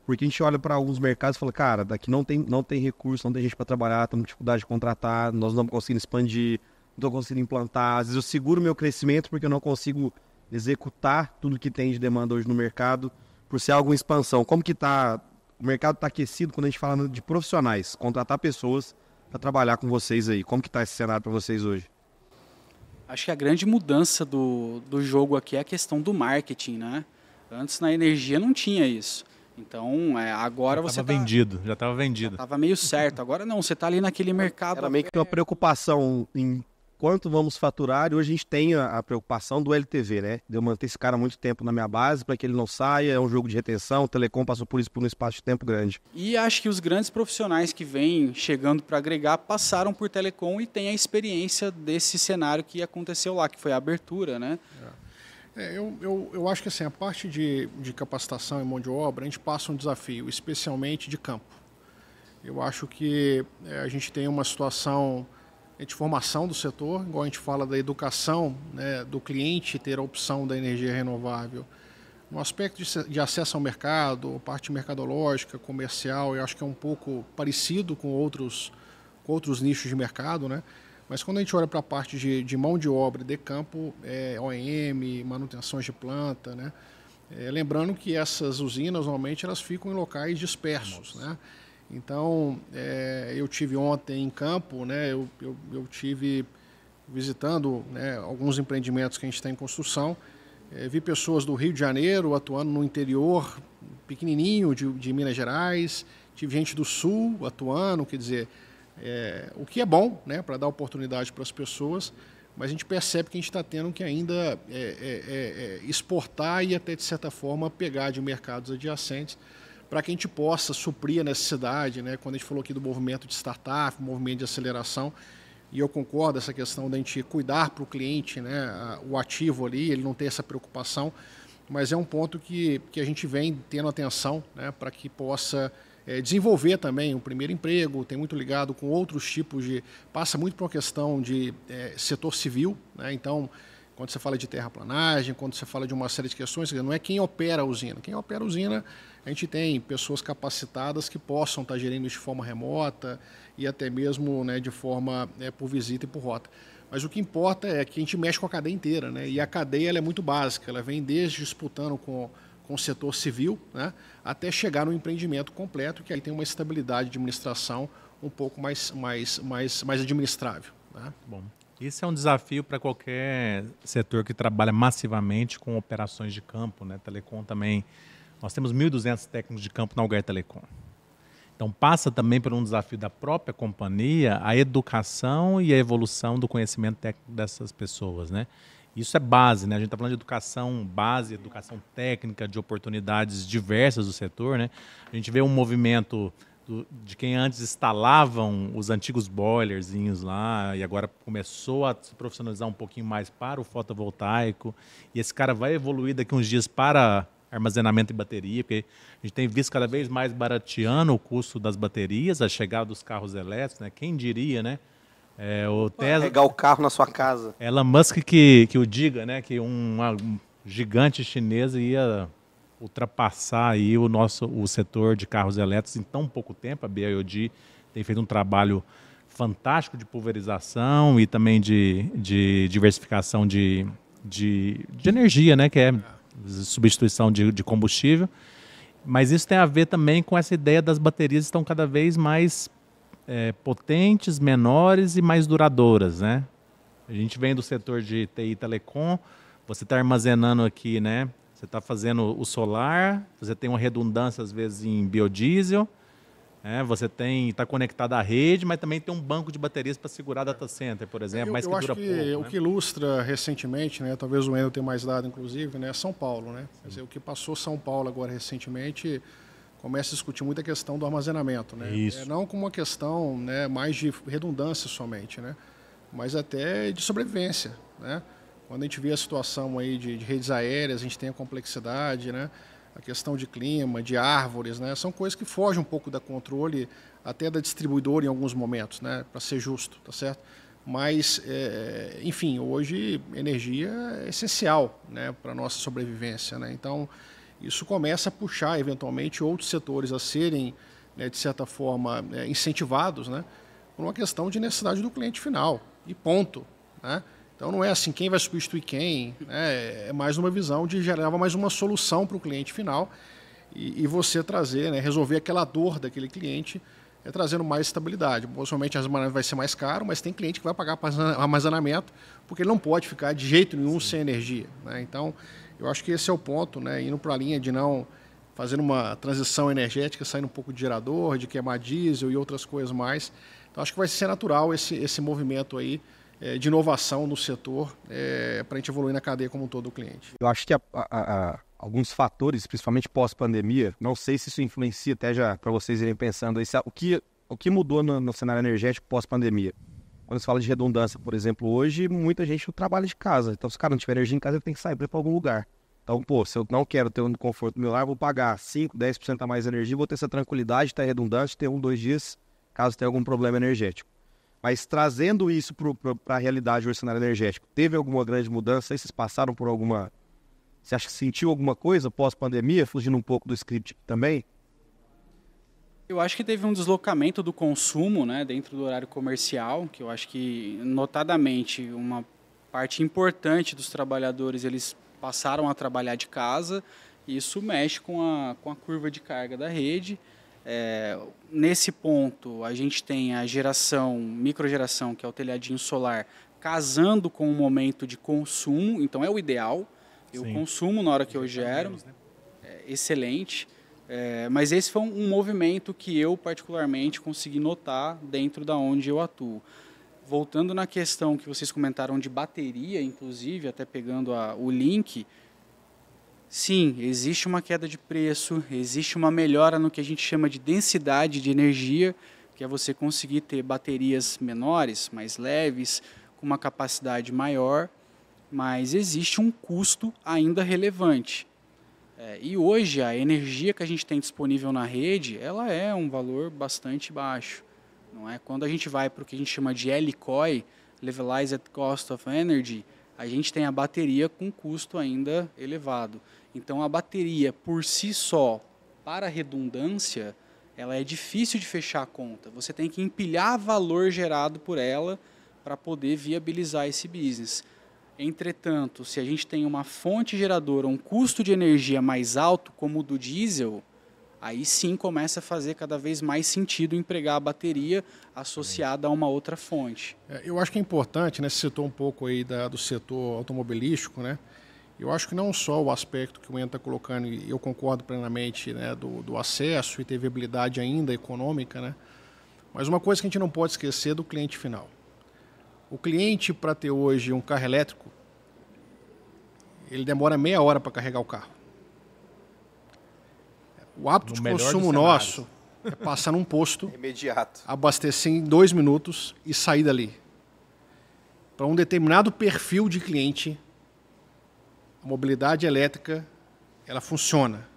Porque a gente olha para alguns mercados e fala, cara, daqui não tem recurso, não tem gente para trabalhar, estamos com dificuldade de contratar, nós não estamos conseguindo expandir, não estamos conseguindo implantar. Às vezes eu seguro meu crescimento porque eu não consigo executar tudo que tem de demanda hoje no mercado, por ser algo em expansão. Como que está? O mercado está aquecido quando a gente fala de profissionais, contratar pessoas para trabalhar com vocês aí. Como que está esse cenário para vocês hoje? Acho que a grande mudança do jogo aqui é a questão do marketing, né? Antes na energia não tinha isso. Então, agora você já estava vendido. Estava meio certo. Agora não, você está ali naquele mercado. Era meio que uma preocupação em quanto vamos faturar. E hoje a gente tem a preocupação do LTV, né? De eu manter esse cara muito tempo na minha base para que ele não saia. É um jogo de retenção. O Telecom passou por isso por um espaço de tempo grande. E acho que os grandes profissionais que vêm chegando para agregar passaram por Telecom e têm a experiência desse cenário que aconteceu lá, que foi a abertura, né? Eu acho que assim, a parte de capacitação e mão de obra, a gente passa um desafio, especialmente de campo. Eu acho que a gente tem uma situação de formação do setor, igual a gente fala da educação, né, do cliente ter a opção da energia renovável. No aspecto de acesso ao mercado, parte mercadológica, comercial, eu acho que é um pouco parecido com outros nichos de mercado, né? Mas quando a gente olha para a parte de mão de obra de campo, OEM, manutenções de planta, né? Lembrando que essas usinas, normalmente, elas ficam em locais dispersos, né? Então, eu tive ontem em campo, né? Eu tive visitando, né, alguns empreendimentos que a gente está em construção. Vi pessoas do Rio de Janeiro atuando no interior pequenininho de Minas Gerais. Tive gente do Sul atuando, quer dizer, o que é bom, né, para dar oportunidade para as pessoas, mas a gente percebe que a gente está tendo que ainda exportar e até, de certa forma, pegar de mercados adjacentes para que a gente possa suprir a necessidade, né, quando a gente falou aqui do movimento de startup, movimento de aceleração, e eu concordo essa questão da gente cuidar para o cliente, né, o ativo ali, ele não ter essa preocupação, mas é um ponto que a gente vem tendo atenção, né, para que possa desenvolver também um primeiro emprego, tem muito ligado com outros tipos passa muito por uma questão de setor civil, né? Então, quando você fala de terraplanagem, quando você fala de uma série de questões, não é quem opera a usina. Quem opera a usina, a gente tem pessoas capacitadas que possam estar gerindo isso de forma remota e até mesmo, né, de forma por visita e por rota. Mas o que importa é que a gente mexe com a cadeia inteira, né? E a cadeia ela é muito básica, ela vem desde disputando com o setor civil, né, até chegar no empreendimento completo, que aí tem uma estabilidade de administração um pouco mais administrável, né? Bom, isso é um desafio para qualquer setor que trabalha massivamente com operações de campo, né? Telecom também, nós temos 1.200 técnicos de campo na Algar Telecom. Então passa também por um desafio da própria companhia a educação e a evolução do conhecimento técnico dessas pessoas, né? Isso é base, né? A gente está falando de educação base, educação técnica, de oportunidades diversas do setor, né? A gente vê um movimento de quem antes instalavam os antigos boilerzinhos lá e agora começou a se profissionalizar um pouquinho mais para o fotovoltaico. E esse cara vai evoluir daqui uns dias para armazenamento de bateria, porque a gente tem visto cada vez mais barateando o custo das baterias, a chegada dos carros elétricos, né? Quem diria, né? O Tesla, carregar o carro na sua casa. Elon Musk que o diga, né, que um gigante chinês ia ultrapassar aí o setor de carros elétricos em tão pouco tempo. A BYD tem feito um trabalho fantástico de pulverização e também de diversificação de energia, né, que é substituição de combustível. Mas isso tem a ver também com essa ideia das baterias estão cada vez mais potentes, menores e mais duradouras, né? A gente vem do setor de TI e Telecom, você está armazenando aqui, né? Você está fazendo o solar, você tem uma redundância às vezes em biodiesel, você está conectado à rede, mas também tem um banco de baterias para segurar data center, por exemplo, mas que dura pouco. O que ilustra recentemente, né? Talvez o Wendel tenha mais dado, inclusive, né? São Paulo, né? Quer dizer, o que passou São Paulo agora recentemente começa a discutir muito a questão do armazenamento, né? Isso. Não como uma questão, né, mais de redundância somente, né? Mas até de sobrevivência, né? Quando a gente vê a situação aí de redes aéreas, a gente tem a complexidade, né? A questão de clima, de árvores, né? São coisas que fogem um pouco da controle, até da distribuidora em alguns momentos, né? Para ser justo, tá certo? Mas, enfim, hoje energia é essencial, né, para a nossa sobrevivência, né? Então, isso começa a puxar, eventualmente, outros setores a serem, né, de certa forma, incentivados, né, por uma questão de necessidade do cliente final, e ponto, né? Então, não é assim, quem vai substituir quem, né? É mais uma visão de gerar mais uma solução para o cliente final e você trazer, né, resolver aquela dor daquele cliente, trazendo mais estabilidade. Possivelmente, o armazenamento vai ser mais caro, mas tem cliente que vai pagar armazenamento porque ele não pode ficar de jeito nenhum sem energia, né? Então, eu acho que esse é o ponto, né? Indo para a linha de não fazer uma transição energética, saindo um pouco de gerador, de queimar diesel e outras coisas mais. Então, acho que vai ser natural esse movimento aí de inovação no setor para a gente evoluir na cadeia como um todo do cliente. Eu acho que alguns fatores, principalmente pós-pandemia, não sei se isso influencia até já para vocês irem pensando aí, o que mudou no cenário energético pós-pandemia. Quando se fala de redundância, por exemplo, hoje muita gente não trabalha de casa. Então, se o cara não tiver energia em casa, ele tem que sair para ir para algum lugar. Então, se eu não quero ter um conforto no meu lar, vou pagar 5, 10% a mais de energia, vou ter essa tranquilidade, ter redundância, ter 1, 2 dias, caso tenha algum problema energético. Mas trazendo isso para a realidade do cenário energético, teve alguma grande mudança? Aí vocês passaram por alguma... Você acha que sentiu alguma coisa pós-pandemia, fugindo um pouco do script também? Eu acho que teve um deslocamento do consumo, né, dentro do horário comercial, que eu acho que, notadamente, uma parte importante dos trabalhadores, eles passaram a trabalhar de casa, e isso mexe com a curva de carga da rede. Nesse ponto, a gente tem a microgeração, que é o telhadinho solar, casando com o momento de consumo, então é o ideal. Eu Sim. consumo na hora que eu gero, excelente. Mas esse foi um movimento que eu particularmente consegui notar dentro da onde eu atuo. Voltando na questão que vocês comentaram de bateria, inclusive, até pegando o link, sim, existe uma queda de preço, existe uma melhora no que a gente chama de densidade de energia, que é você conseguir ter baterias menores, mais leves, com uma capacidade maior, mas existe um custo ainda relevante. E hoje a energia que a gente tem disponível na rede, ela é um valor bastante baixo. Não é? Quando a gente vai para o que a gente chama de LCOE, Levelized Cost of Energy, a gente tem a bateria com custo ainda elevado. Então a bateria por si só, para a redundância, ela é difícil de fechar a conta. Você tem que empilhar valor gerado por ela para poder viabilizar esse business. Entretanto, se a gente tem uma fonte geradora, um custo de energia mais alto, como o do diesel, aí sim começa a fazer cada vez mais sentido empregar a bateria associada a uma outra fonte. Eu acho que é importante, né, você citou um pouco aí do setor automobilístico, né? Eu acho que não só o aspecto que o Ian está colocando, e eu concordo plenamente, né, do acesso e ter viabilidade ainda econômica, né? Mas uma coisa que a gente não pode esquecer é do cliente final. O cliente, para ter hoje um carro elétrico, ele demora meia hora para carregar o carro. O hábito de consumo nosso é passar num posto, imediato, abastecer em 2 minutos e sair dali. Para um determinado perfil de cliente, a mobilidade elétrica ela funciona.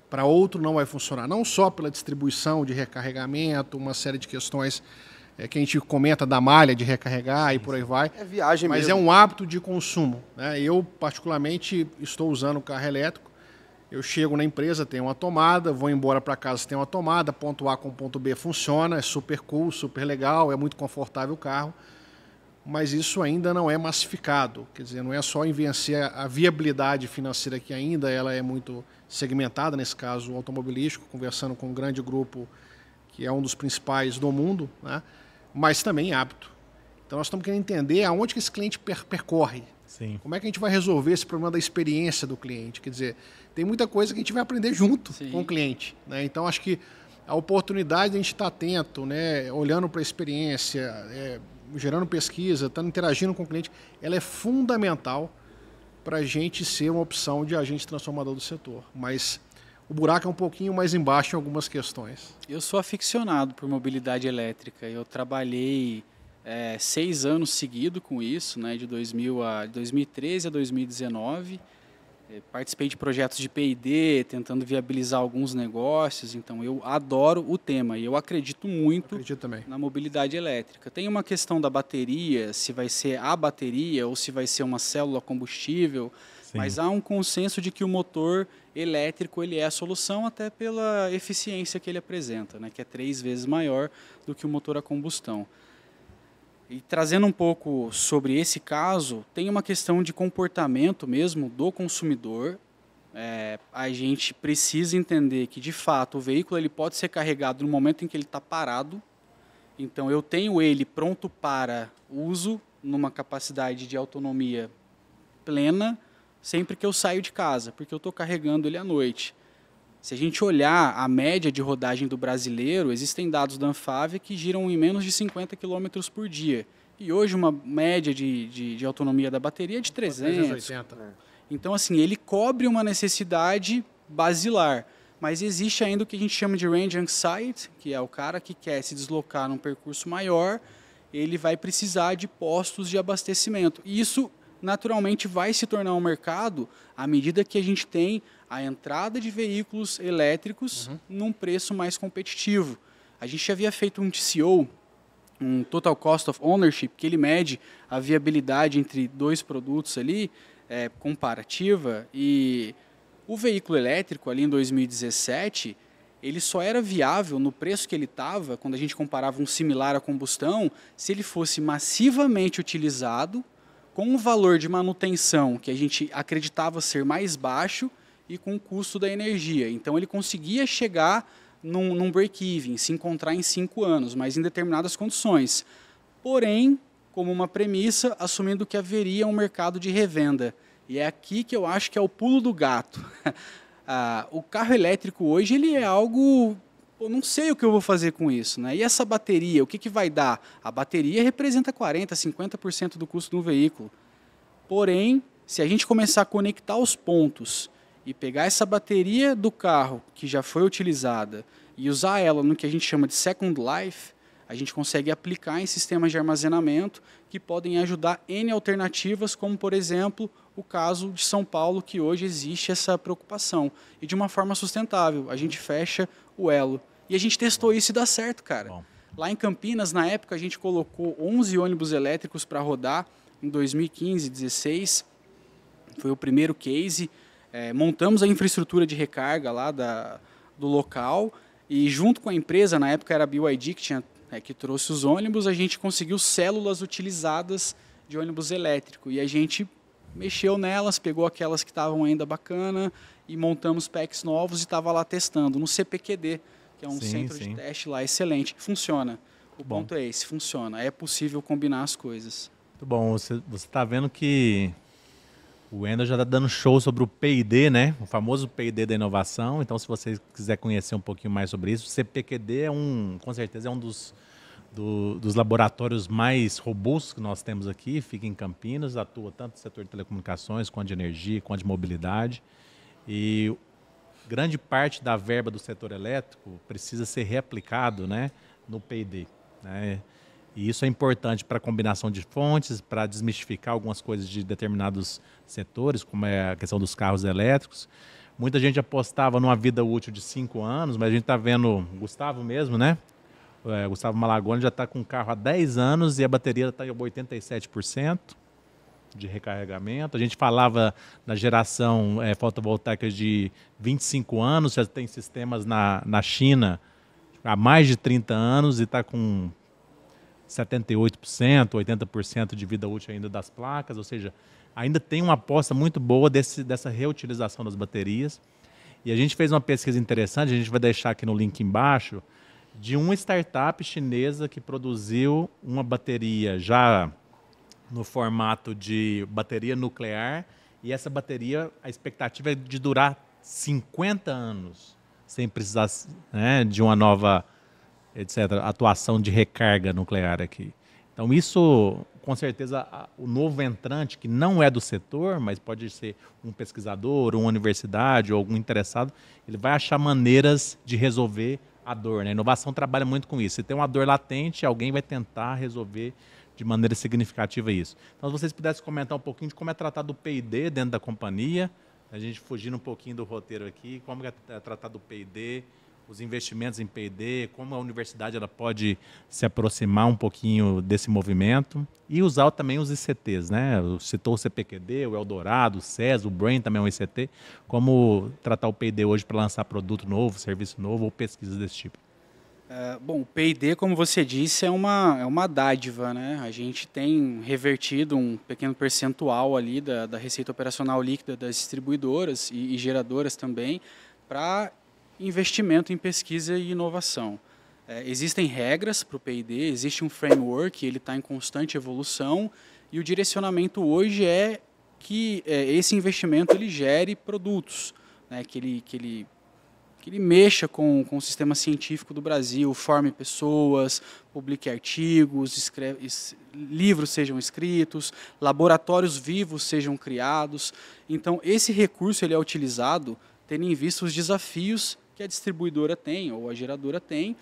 Para outro não vai funcionar. Não só pela distribuição de recarregamento, uma série de questões que a gente comenta da malha de recarregar e por aí vai. É viagem mas mesmo. É um hábito de consumo, né? Eu, particularmente, estou usando o carro elétrico. Eu chego na empresa, tenho uma tomada, vou embora para casa, tem uma tomada, ponto A com ponto B funciona, é super cool, super legal, é muito confortável o carro. Mas isso ainda não é massificado. Quer dizer, não é só em vencer a viabilidade financeira, que ainda ela é muito segmentada, nesse caso automobilístico, conversando com um grande grupo que é um dos principais do mundo, né? Mas também hábito. Então nós estamos querendo entender aonde que esse cliente percorre. Sim. Como é que a gente vai resolver esse problema da experiência do cliente? Quer dizer, tem muita coisa que a gente vai aprender junto com o cliente, né? Então acho que a oportunidade de a gente estar atento, né, olhando para a experiência, gerando pesquisa, estando interagindo com o cliente, ela é fundamental para a gente ser uma opção de agente transformador do setor. Mas o buraco é um pouquinho mais embaixo em algumas questões. Eu sou aficionado por mobilidade elétrica. Eu trabalhei 6 anos seguidos com isso, né, de 2013 a 2019. Participei de projetos de P&D, tentando viabilizar alguns negócios. Então, eu adoro o tema e eu acredito muito na mobilidade elétrica. Tem uma questão da bateria, se vai ser a bateria ou se vai ser uma célula combustível. Sim. Mas há um consenso de que o motor elétrico ele é a solução, até pela eficiência que ele apresenta, né, que é 3 vezes maior do que o motor a combustão. E trazendo um pouco sobre esse caso, tem uma questão de comportamento mesmo do consumidor. A gente precisa entender que, de fato, o veículo ele pode ser carregado no momento em que ele está parado. Então, eu tenho ele pronto para uso, numa capacidade de autonomia plena, sempre que eu saio de casa, porque eu estou carregando ele à noite. Se a gente olhar a média de rodagem do brasileiro, existem dados da Anfávia que giram em menos de 50 km por dia. E hoje uma média de autonomia da bateria é de 380. Então, assim, ele cobre uma necessidade basilar. Mas existe ainda o que a gente chama de range anxiety, que é o cara que quer se deslocar num percurso maior, ele vai precisar de postos de abastecimento. E isso, naturalmente, vai se tornar um mercado à medida que a gente tem a entrada de veículos elétricos num preço mais competitivo. A gente havia feito um TCO, um Total Cost of Ownership, que ele mede a viabilidade entre 2 produtos ali, comparativa, e o veículo elétrico ali em 2017, ele só era viável no preço que ele estava, quando a gente comparava um similar à combustão, se ele fosse massivamente utilizado, com um valor de manutenção que a gente acreditava ser mais baixo e com o custo da energia. Então ele conseguia chegar num break-even, se encontrar em 5 anos, mas em determinadas condições. Porém, como uma premissa, assumindo que haveria um mercado de revenda. E é aqui que eu acho que é o pulo do gato. O carro elétrico hoje ele é algo... Eu não sei o que eu vou fazer com isso, né? E essa bateria, o que vai dar? A bateria representa 40%, 50% do custo do veículo. Porém, se a gente começar a conectar os pontos e pegar essa bateria do carro que já foi utilizada e usar ela no que a gente chama de Second Life, a gente consegue aplicar em sistemas de armazenamento que podem ajudar N alternativas, como, por exemplo, o caso de São Paulo, que hoje existe essa preocupação. E de uma forma sustentável, a gente fecha o elo. E a gente testou isso e dá certo, cara. Bom. Lá em Campinas, na época, a gente colocou 11 ônibus elétricos para rodar em 2015, 2016. Foi o primeiro case. Montamos a infraestrutura de recarga lá do local e junto com a empresa, na época era a BYD que trouxe os ônibus, a gente conseguiu células utilizadas de ônibus elétrico e a gente mexeu nelas, pegou aquelas que estavam ainda bacana e montamos packs novos e estava lá testando no CPQD, que é um centro de teste lá excelente. Funciona. O ponto é esse, funciona. É possível combinar as coisas. Muito bom. Você está vendo que o Wendel já está dando show sobre o P&D, né? O famoso P&D da inovação. Então, se você quiser conhecer um pouquinho mais sobre isso, o CPQD com certeza é um dos laboratórios mais robustos que nós temos aqui. Fica em Campinas, atua tanto no setor de telecomunicações, quanto de energia, quanto de mobilidade. E grande parte da verba do setor elétrico precisa ser reaplicado, né, no P&D, né? E isso é importante para a combinação de fontes, para desmistificar algumas coisas de determinados setores, como é a questão dos carros elétricos. Muita gente apostava numa vida útil de 5 anos, mas a gente está vendo, o Gustavo mesmo, né? Gustavo Malagoni já está com o carro há 10 anos e a bateria está em 87% de recarregamento. A gente falava na geração fotovoltaica de 25 anos, já tem sistemas na China há mais de 30 anos e está com 78%, 80% de vida útil ainda das placas, ou seja, ainda tem uma aposta muito boa dessa reutilização das baterias. E a gente fez uma pesquisa interessante, a gente vai deixar aqui no link embaixo, de uma startup chinesa que produziu uma bateria já no formato de bateria nuclear, e essa bateria, a expectativa é de durar 50 anos, sem precisar, né, de uma nova, etc., atuação de recarga nuclear aqui. Então isso, com certeza, o novo entrante, que não é do setor, mas pode ser um pesquisador, uma universidade ou algum interessado, ele vai achar maneiras de resolver a dor, né? A inovação trabalha muito com isso. Se tem uma dor latente, alguém vai tentar resolver de maneira significativa isso. Então, se vocês pudessem comentar um pouquinho de como é tratado o P&D dentro da companhia, a gente fugindo um pouquinho do roteiro aqui, como é tratado o P&D, os investimentos em P&D, como a universidade ela pode se aproximar um pouquinho desse movimento e usar também os ICTs, né? Citou o CPQD, o Eldorado, o SES, o Brain também é um ICT, como tratar o P&D hoje para lançar produto novo, serviço novo ou pesquisas desse tipo. Bom, o P&D, como você disse, é uma dádiva, né? A gente tem revertido um pequeno percentual ali da receita operacional líquida das distribuidoras e geradoras também para investimento em pesquisa e inovação. Existem regras para o P&D, existe um framework, ele está em constante evolução e o direcionamento hoje é que esse investimento ele gere produtos, né? que ele mexa com o sistema científico do Brasil, forme pessoas, publique artigos, livros sejam escritos, laboratórios vivos sejam criados. Então, esse recurso ele é utilizado tendo em vista os desafios que a distribuidora tem ou a geradora tem.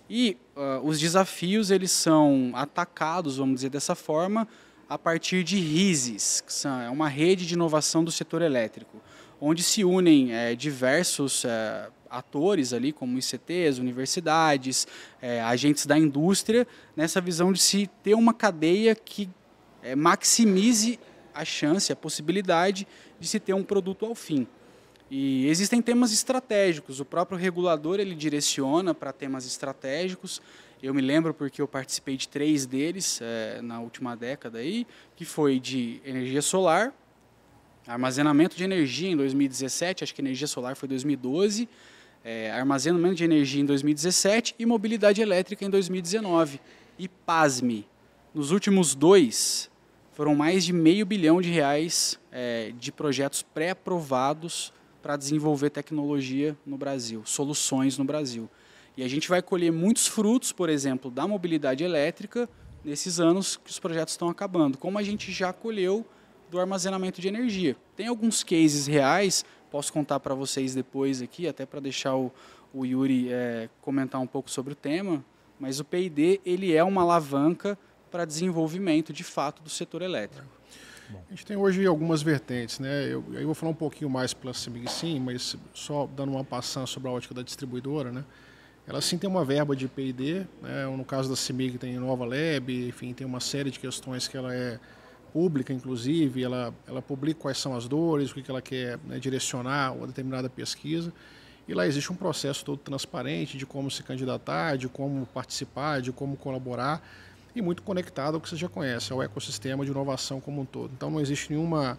E os desafios eles são atacados, vamos dizer dessa forma, a partir de RISES, que é uma rede de inovação do setor elétrico, onde se unem diversos atores ali, como ICTs, universidades, agentes da indústria, nessa visão de se ter uma cadeia que maximize a chance, a possibilidade de se ter um produto ao fim. E existem temas estratégicos, o próprio regulador ele direciona para temas estratégicos. Eu me lembro porque eu participei de 3 deles na última década, aí, que foi de energia solar, armazenamento de energia em 2017, acho que energia solar foi 2012, armazenamento de energia em 2017 e mobilidade elétrica em 2019. E pasme, nos últimos 2 foram mais de R$500 bilhão de projetos pré-aprovados para desenvolver tecnologia no Brasil, soluções no Brasil. E a gente vai colher muitos frutos, por exemplo, da mobilidade elétrica nesses anos que os projetos estão acabando, como a gente já colheu do armazenamento de energia. Tem alguns cases reais, posso contar para vocês depois aqui, até para deixar o Yuri comentar um pouco sobre o tema, mas o P&D ele é uma alavanca para desenvolvimento, de fato, do setor elétrico. Bom. A gente tem hoje algumas vertentes, né? Eu vou falar um pouquinho mais pela CEMIG sim, mas só dando uma passada sobre a ótica da distribuidora, né? Ela sim tem uma verba de P&D, né? No caso da CEMIG tem Nova Lab, enfim, tem uma série de questões que ela é pública, inclusive, ela publica quais são as dores, o que ela quer, né, direcionar uma determinada pesquisa. E lá existe um processo todo transparente de como se candidatar, de como participar, de como colaborar, e muito conectado ao que você já conhece, ao ecossistema de inovação como um todo. Então não existe nenhuma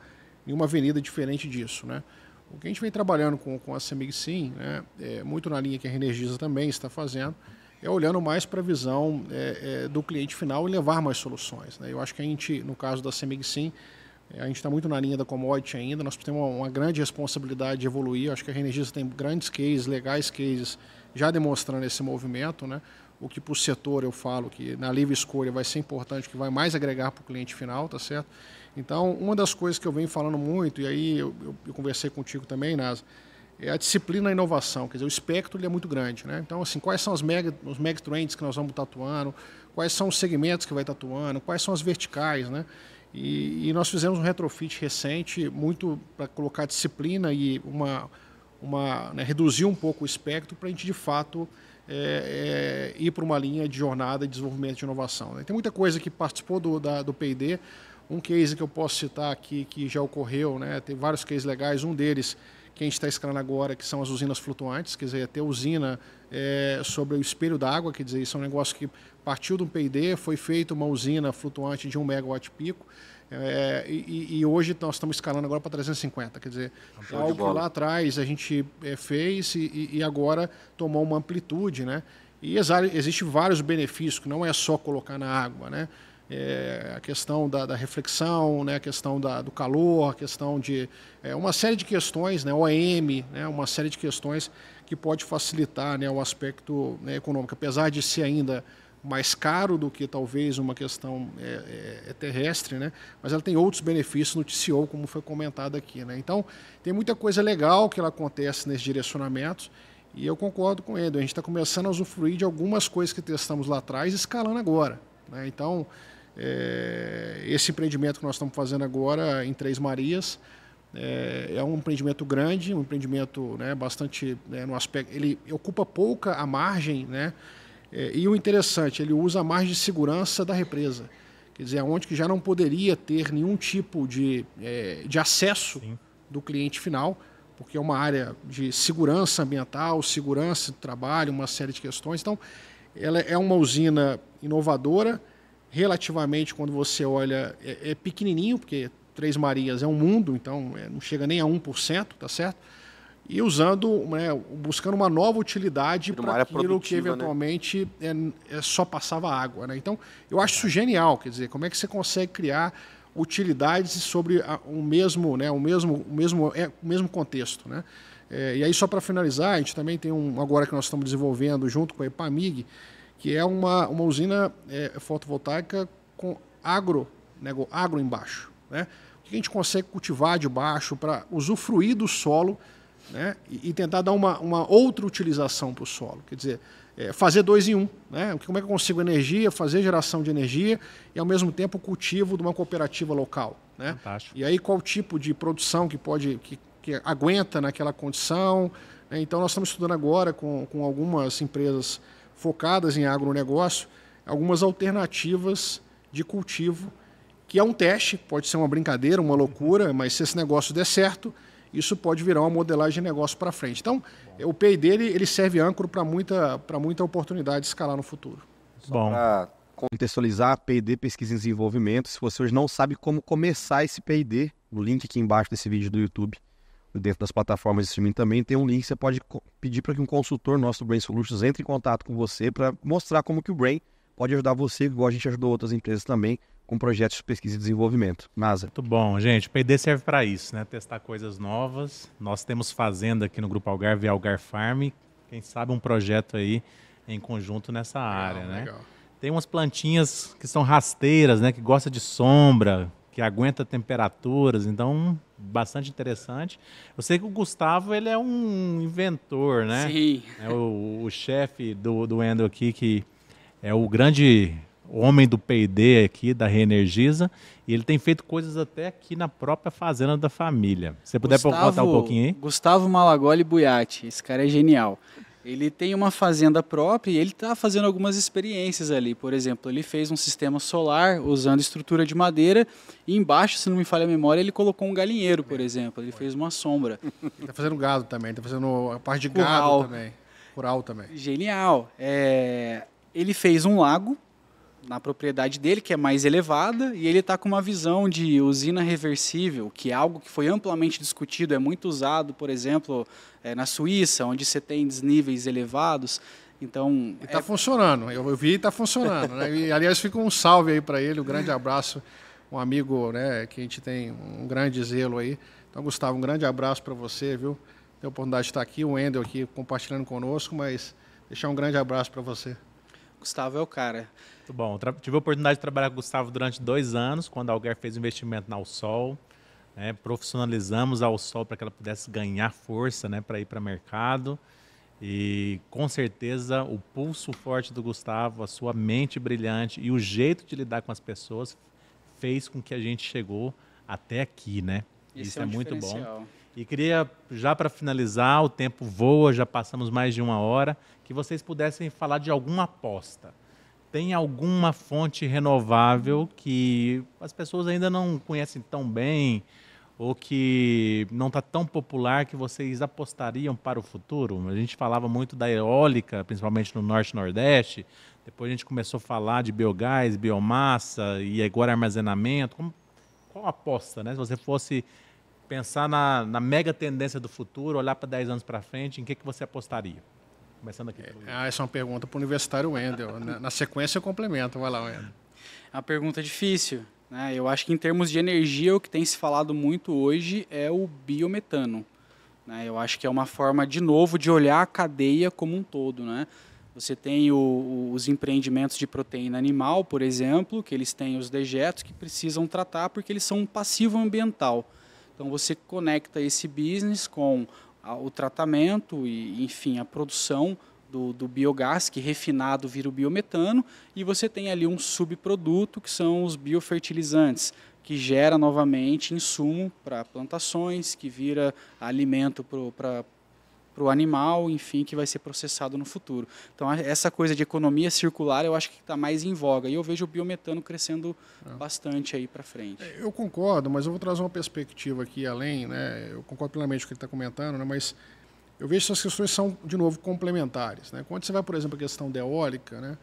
avenida diferente disso, né? O que a gente vem trabalhando com a CEMIG sim, né, muito na linha que a Energisa também está fazendo, é olhando mais para a visão do cliente final e levar mais soluções, né? Eu acho que a gente, no caso da CEMIG sim, a gente está muito na linha da commodity ainda, nós temos uma grande responsabilidade de evoluir. Eu acho que a Energisa tem grandes cases, legais cases, já demonstrando esse movimento, né? O que para o setor eu falo que na livre escolha vai ser importante, que vai mais agregar para o cliente final, tá certo? Então, uma das coisas que eu venho falando muito, e aí eu conversei contigo também, Nasa, é a disciplina e a inovação, quer dizer, o espectro ele é muito grande, né? Então, assim, quais são os mega trends que nós vamos estar atuando, quais são os segmentos que vai estar atuando, quais são as verticais, né? E nós fizemos um retrofit recente, muito para colocar disciplina e né, reduzir um pouco o espectro para a gente, de fato, ir para uma linha de jornada de desenvolvimento de inovação, né? Tem muita coisa que participou do P&D, um case que eu posso citar aqui que já ocorreu, né? Tem vários cases legais, um deles que a gente está escalando agora, que são as usinas flutuantes, quer dizer, ter usina sobre o espelho d'água, quer dizer, isso é um negócio que partiu do P&D, foi feita uma usina flutuante de 1 megawatt pico, e hoje nós estamos escalando agora para 350, quer dizer, é algo que lá atrás a gente fez e agora tomou uma amplitude, né? E existem vários benefícios, que não é só colocar na água, né? A questão da reflexão, né, a questão do calor, a questão de uma série de questões, né, OEM, né, uma série de questões que pode facilitar, né, o aspecto, né, econômico, apesar de ser ainda mais caro do que talvez uma questão terrestre, né, mas ela tem outros benefícios no TCO, como foi comentado aqui, né. Então, tem muita coisa legal que ela acontece nesses direcionamentos e eu concordo com ele. A gente está começando a usufruir de algumas coisas que testamos lá atrás, escalando agora, né. Então, esse empreendimento que nós estamos fazendo agora em Três Marias é um empreendimento grande, um empreendimento, né, bastante, né, no aspecto, ele ocupa pouca a margem, né, e o interessante, ele usa a margem de segurança da represa, quer dizer, onde que já não poderia ter nenhum tipo de acesso Sim. do cliente final, porque é uma área de segurança ambiental, segurança do trabalho, uma série de questões. Então, ela é uma usina inovadora, relativamente, quando você olha, é pequenininho, porque Três Marias é um mundo, então não chega nem a 1%, tá certo? E usando, né, buscando uma nova utilidade para aquilo que eventualmente, né, só passava água, né? Então, eu acho isso genial, quer dizer, como é que você consegue criar utilidades sobre o mesmo contexto, né? E aí, só para finalizar, a gente também tem agora que nós estamos desenvolvendo junto com a EPAMIG, que é uma usina fotovoltaica com agro embaixo, né? O que a gente consegue cultivar de baixo para usufruir do solo, né? E tentar dar uma outra utilização para o solo, quer dizer, fazer 2 em 1, né? Como é que eu consigo energia, fazer geração de energia e ao mesmo tempo o cultivo de uma cooperativa local, né? Fantástico. E aí qual tipo de produção que aguenta naquela condição, né? Então nós estamos estudando agora com algumas empresas focadas em agronegócio, algumas alternativas de cultivo, que é um teste, pode ser uma brincadeira, uma loucura, mas se esse negócio der certo, isso pode virar uma modelagem de negócio para frente. Então, o P&D ele serve âncora para muita oportunidade de escalar no futuro. Bom. Para contextualizar, P&D, pesquisa e desenvolvimento. Se você hoje não sabe como começar esse P&D, o link aqui embaixo desse vídeo do YouTube, dentro das plataformas de streaming também tem um link. Você pode pedir para que um consultor nosso do Brain Solutions entre em contato com você para mostrar como que o Brain pode ajudar você, igual a gente ajudou outras empresas também, com projetos de pesquisa e desenvolvimento. NASA. Muito bom, gente. O P&D serve para isso, né? Testar coisas novas. Nós temos fazenda aqui no Grupo Algarve e Algar Farm. Quem sabe um projeto aí em conjunto nessa área, né? Legal. Tem umas plantinhas que são rasteiras, né? Que gostam de sombra, que aguenta temperaturas, então bastante interessante. Eu sei que o Gustavo ele é um inventor, né? Sim. É o chefe do Endo aqui, que é o grande homem do P&D aqui da Reenergiza, e ele tem feito coisas até aqui na própria fazenda da família. Se você puder contar um pouquinho aí? Gustavo Malagoli Buiatti, esse cara é genial. Ele tem uma fazenda própria e ele está fazendo algumas experiências ali. Por exemplo, ele fez um sistema solar usando estrutura de madeira e embaixo, se não me falha a memória, ele colocou um galinheiro, por exemplo. Ele fez uma sombra. Ele está fazendo gado também, está fazendo a parte de Curral. gado também. Rural também. Genial. Ele fez um lago na propriedade dele, que é mais elevada, e ele está com uma visão de usina reversível, que é algo que foi amplamente discutido, é muito usado, por exemplo, na Suíça, onde você tem desníveis elevados. Então, está funcionando, eu vi e está funcionando. Né? E, aliás, fica um salve aí para ele, um grande abraço, um amigo, né, que a gente tem um grande zelo aí. Então, Gustavo, um grande abraço para você, viu? Tem a oportunidade de estar aqui, o Wendel aqui compartilhando conosco, mas deixar um grande abraço para você. Gustavo é o cara. Muito bom. Tive a oportunidade de trabalhar com o Gustavo durante 2 anos, quando a Algar fez o investimento na Alsol. Né? Profissionalizamos a Alsol para que ela pudesse ganhar força, né, para ir para o mercado. E, com certeza, o pulso forte do Gustavo, a sua mente brilhante e o jeito de lidar com as pessoas fez com que a gente chegou até aqui, né? Isso é muito bom. E queria, já para finalizar, o tempo voa, já passamos mais de 1 hora, que vocês pudessem falar de alguma aposta. Tem alguma fonte renovável que as pessoas ainda não conhecem tão bem ou que não está tão popular que vocês apostariam para o futuro? A gente falava muito da eólica, principalmente no Norte e Nordeste. Depois a gente começou a falar de biogás, biomassa e agora armazenamento. Qual aposta, né? Se você fosse pensar na mega tendência do futuro, olhar para 10 anos para frente, em que você apostaria? Começando aqui. Essa é uma pergunta para o universitário Wendel. Na sequência eu complemento. Vai lá, Wendel. É uma pergunta difícil, né? Eu acho que em termos de energia, o que tem se falado muito hoje é o biometano. Né? Eu acho que é uma forma, de novo, de olhar a cadeia como um todo. Né? Você tem os empreendimentos de proteína animal, por exemplo, que eles têm os dejetos que precisam tratar porque eles são um passivo ambiental. Então você conecta esse business com o tratamento e, enfim, a produção do biogás, que refinado vira o biometano, e você tem ali um subproduto, que são os biofertilizantes, que gera novamente insumo para plantações, que vira alimento para o animal, enfim, que vai ser processado no futuro. Então, essa coisa de economia circular, eu acho que está mais em voga. E eu vejo o biometano crescendo bastante aí para frente. Eu concordo, mas eu vou trazer uma perspectiva aqui além, né? Eu concordo plenamente com o que ele está comentando, né? Mas eu vejo que essas questões são, de novo, complementares. Né? Quando você vai, por exemplo, a questão da eólica, né?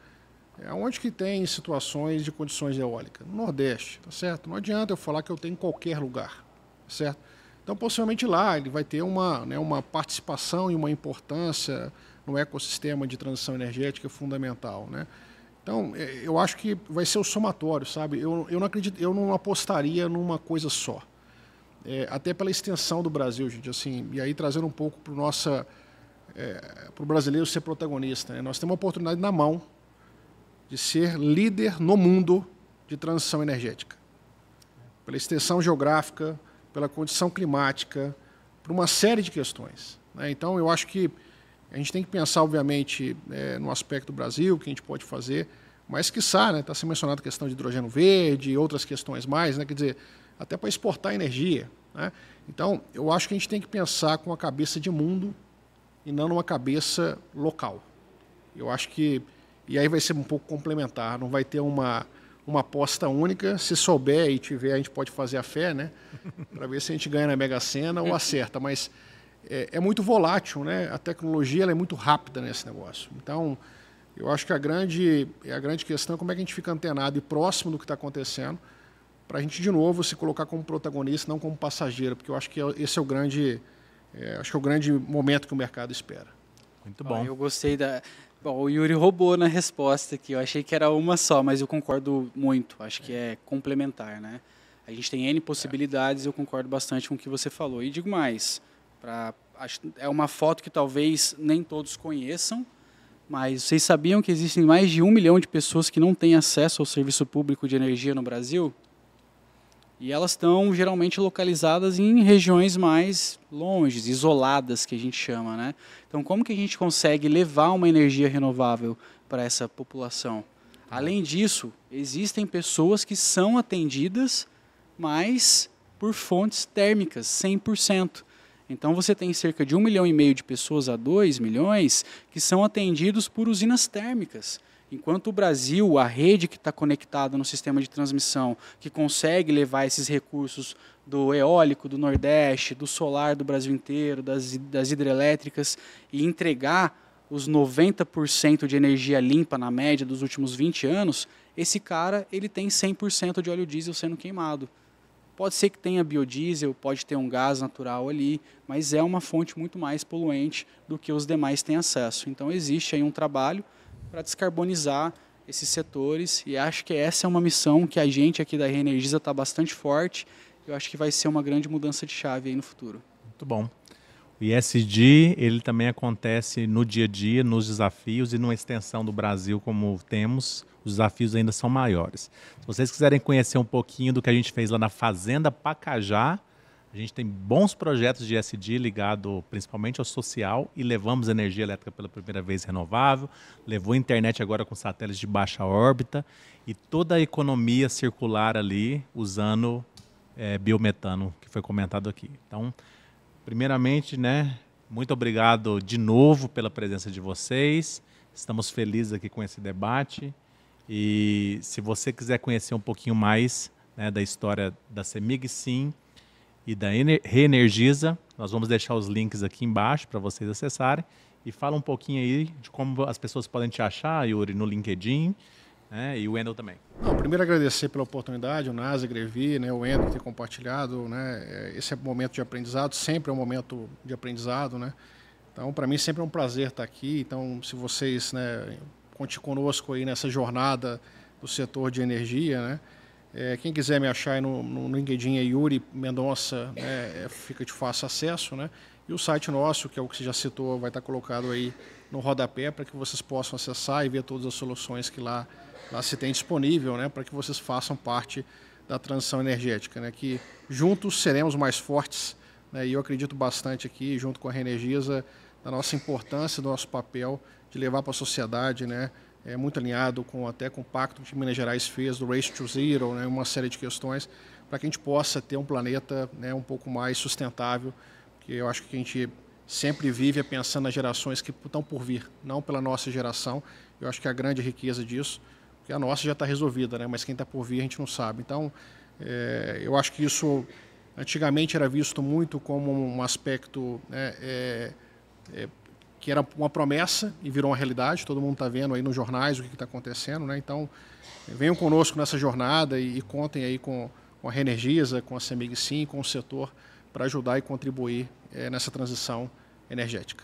Onde que tem situações de condições de eólica? No Nordeste, tá certo? Não adianta eu falar que eu tenho em qualquer lugar, certo? Então, possivelmente lá ele vai ter uma participação e uma importância no ecossistema de transição energética fundamental, né? Então, eu acho que vai ser o somatório, sabe? Eu não acredito, eu não apostaria numa coisa só. Até pela extensão do Brasil, gente, assim, e aí trazendo um pouco para o brasileiro ser protagonista, né? Nós temos uma oportunidade na mão de ser líder no mundo de transição energética. Pela extensão geográfica, pela condição climática, por uma série de questões. Né? Então, eu acho que a gente tem que pensar, obviamente, no aspecto do Brasil, o que a gente pode fazer, mas, quiçá, né, está sendo mencionado a questão de hidrogênio verde e outras questões mais, né, quer dizer, até para exportar energia. Né? Então, eu acho que a gente tem que pensar com a cabeça de mundo e não numa cabeça local. Eu acho que, e aí vai ser um pouco complementar, não vai ter uma uma aposta única. Se souber e tiver, a gente pode fazer a fé, né? Para ver se a gente ganha na Mega Sena ou acerta. Mas é muito volátil, né? A tecnologia ela é muito rápida nesse negócio. Então, eu acho que a grande questão é como é que a gente fica antenado e próximo do que está acontecendo, para a gente, de novo, se colocar como protagonista, não como passageiro, porque eu acho que esse é o grande momento que o mercado espera. Muito bom. Eu gostei da... Bom, o Yuri roubou na resposta aqui. Eu achei que era uma só, mas eu concordo muito. Acho que é complementar, né? A gente tem N possibilidades e eu concordo bastante com o que você falou. E digo mais, é uma foto que talvez nem todos conheçam, mas vocês sabiam que existem mais de 1 milhão de pessoas que não têm acesso ao serviço público de energia no Brasil? E elas estão geralmente localizadas em regiões mais longes, isoladas, que a gente chama, né? Então, como que a gente consegue levar uma energia renovável para essa população? Além disso, existem pessoas que são atendidas, mas por fontes térmicas, 100%. Então, você tem cerca de 1,5 milhão de pessoas a 2 milhões que são atendidos por usinas térmicas. Enquanto o Brasil, a rede que está conectada no sistema de transmissão, que consegue levar esses recursos do eólico, do Nordeste, do solar do Brasil inteiro, das hidrelétricas, e entregar os 90% de energia limpa na média dos últimos 20 anos, esse cara ele tem 100% de óleo diesel sendo queimado. Pode ser que tenha biodiesel, pode ter um gás natural ali, mas é uma fonte muito mais poluente do que os demais têm acesso. Então existe aí um trabalho para descarbonizar esses setores e acho que essa é uma missão que a gente aqui da Reenergiza está bastante forte. Eu acho que vai ser uma grande mudança de chave aí no futuro. Muito bom. O ESG, ele também acontece no dia a dia, nos desafios e numa extensão do Brasil como temos, os desafios ainda são maiores. Se vocês quiserem conhecer um pouquinho do que a gente fez lá na Fazenda Pacajá, a gente tem bons projetos de ESG ligado principalmente ao social e levamos energia elétrica pela primeira vez renovável, levou internet agora com satélites de baixa órbita e toda a economia circular ali usando biometano, que foi comentado aqui. Então, primeiramente, né, muito obrigado de novo pela presença de vocês. Estamos felizes aqui com esse debate. E se você quiser conhecer um pouquinho mais, né, da história da CEMIG SIM e da Reenergiza, nós vamos deixar os links aqui embaixo para vocês acessarem. E fala um pouquinho aí de como as pessoas podem te achar, Yuri, no LinkedIn, né, e o Wendel também. Não, primeiro agradecer pela oportunidade, o NASA, Grevi, né, o Wendel ter compartilhado, né, esse é um momento de aprendizado, sempre é um momento de aprendizado, né, então para mim sempre é um prazer estar aqui, então se vocês, né, contem conosco aí nessa jornada do setor de energia, né, quem quiser me achar aí no LinkedIn é Yuri Mendonça, né, fica de fácil acesso, né, e o site nosso, que é o que você já citou, vai estar colocado aí no rodapé para que vocês possam acessar e ver todas as soluções que lá se tem disponível, né, para que vocês façam parte da transição energética, né, que juntos seremos mais fortes, né, e eu acredito bastante aqui, junto com a Reenergiza, da nossa importância, do nosso papel de levar para a sociedade, né, muito alinhado até com o pacto que Minas Gerais fez, do Race to Zero, né, uma série de questões, para que a gente possa ter um planeta, né, um pouco mais sustentável, que eu acho que a gente sempre vive pensando nas gerações que estão por vir, não pela nossa geração. Eu acho que a grande riqueza disso, que a nossa já está resolvida, né? Mas quem está por vir a gente não sabe. Então, eu acho que isso antigamente era visto muito como um aspecto, né, que era uma promessa e virou uma realidade. Todo mundo está vendo aí nos jornais o que está acontecendo, né? Então, venham conosco nessa jornada e contem aí com a Reenergiza, com a CEMIG SIM, com o setor, para ajudar e contribuir nessa transição energética.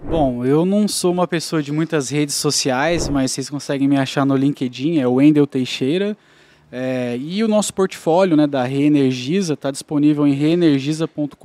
Bom, eu não sou uma pessoa de muitas redes sociais, mas vocês conseguem me achar no LinkedIn, é o Wendel Teixeira. E o nosso portfólio, né, da Reenergiza está disponível em reenergiza.com.br.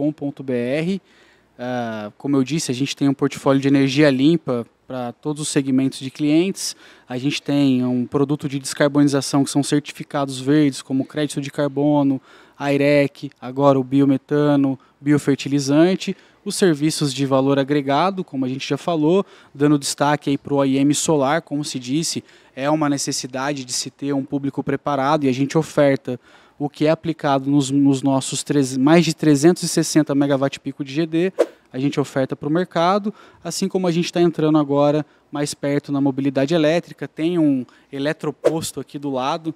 Como eu disse, a gente tem um portfólio de energia limpa para todos os segmentos de clientes. A gente tem um produto de descarbonização que são certificados verdes, como crédito de carbono, AIREC, agora o biometano, biofertilizante, os serviços de valor agregado, como a gente já falou, dando destaque aí para o OEM solar, como se disse, é uma necessidade de se ter um público preparado e a gente oferta o que é aplicado nos nossos mais de 360 megawatt-pico de GD a gente oferta para o mercado, assim como a gente está entrando agora mais perto na mobilidade elétrica, tem um eletroposto aqui do lado.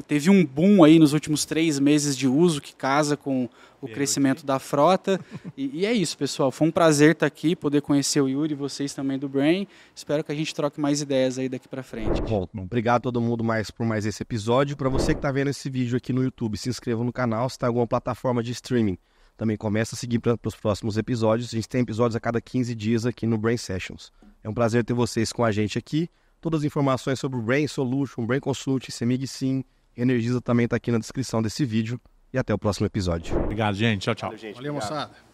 Teve um boom aí nos últimos 3 meses de uso que casa com o crescimento da frota. E é isso, pessoal. Foi um prazer estar aqui, poder conhecer o Yuri e vocês também do Brain. Espero que a gente troque mais ideias aí daqui para frente. Bom, obrigado a todo mundo por mais esse episódio. Para você que está vendo esse vídeo aqui no YouTube, se inscreva no canal, se está em alguma plataforma de streaming. Também começa a seguir para os próximos episódios. A gente tem episódios a cada 15 dias aqui no Brain Sessions. É um prazer ter vocês com a gente aqui. Todas as informações sobre o Brain Solution, Brain Consult, CEMIG Sim, Energisa também está aqui na descrição desse vídeo. E até o próximo episódio. Obrigado, gente. Tchau, tchau. Valeu, gente. Valeu, moçada.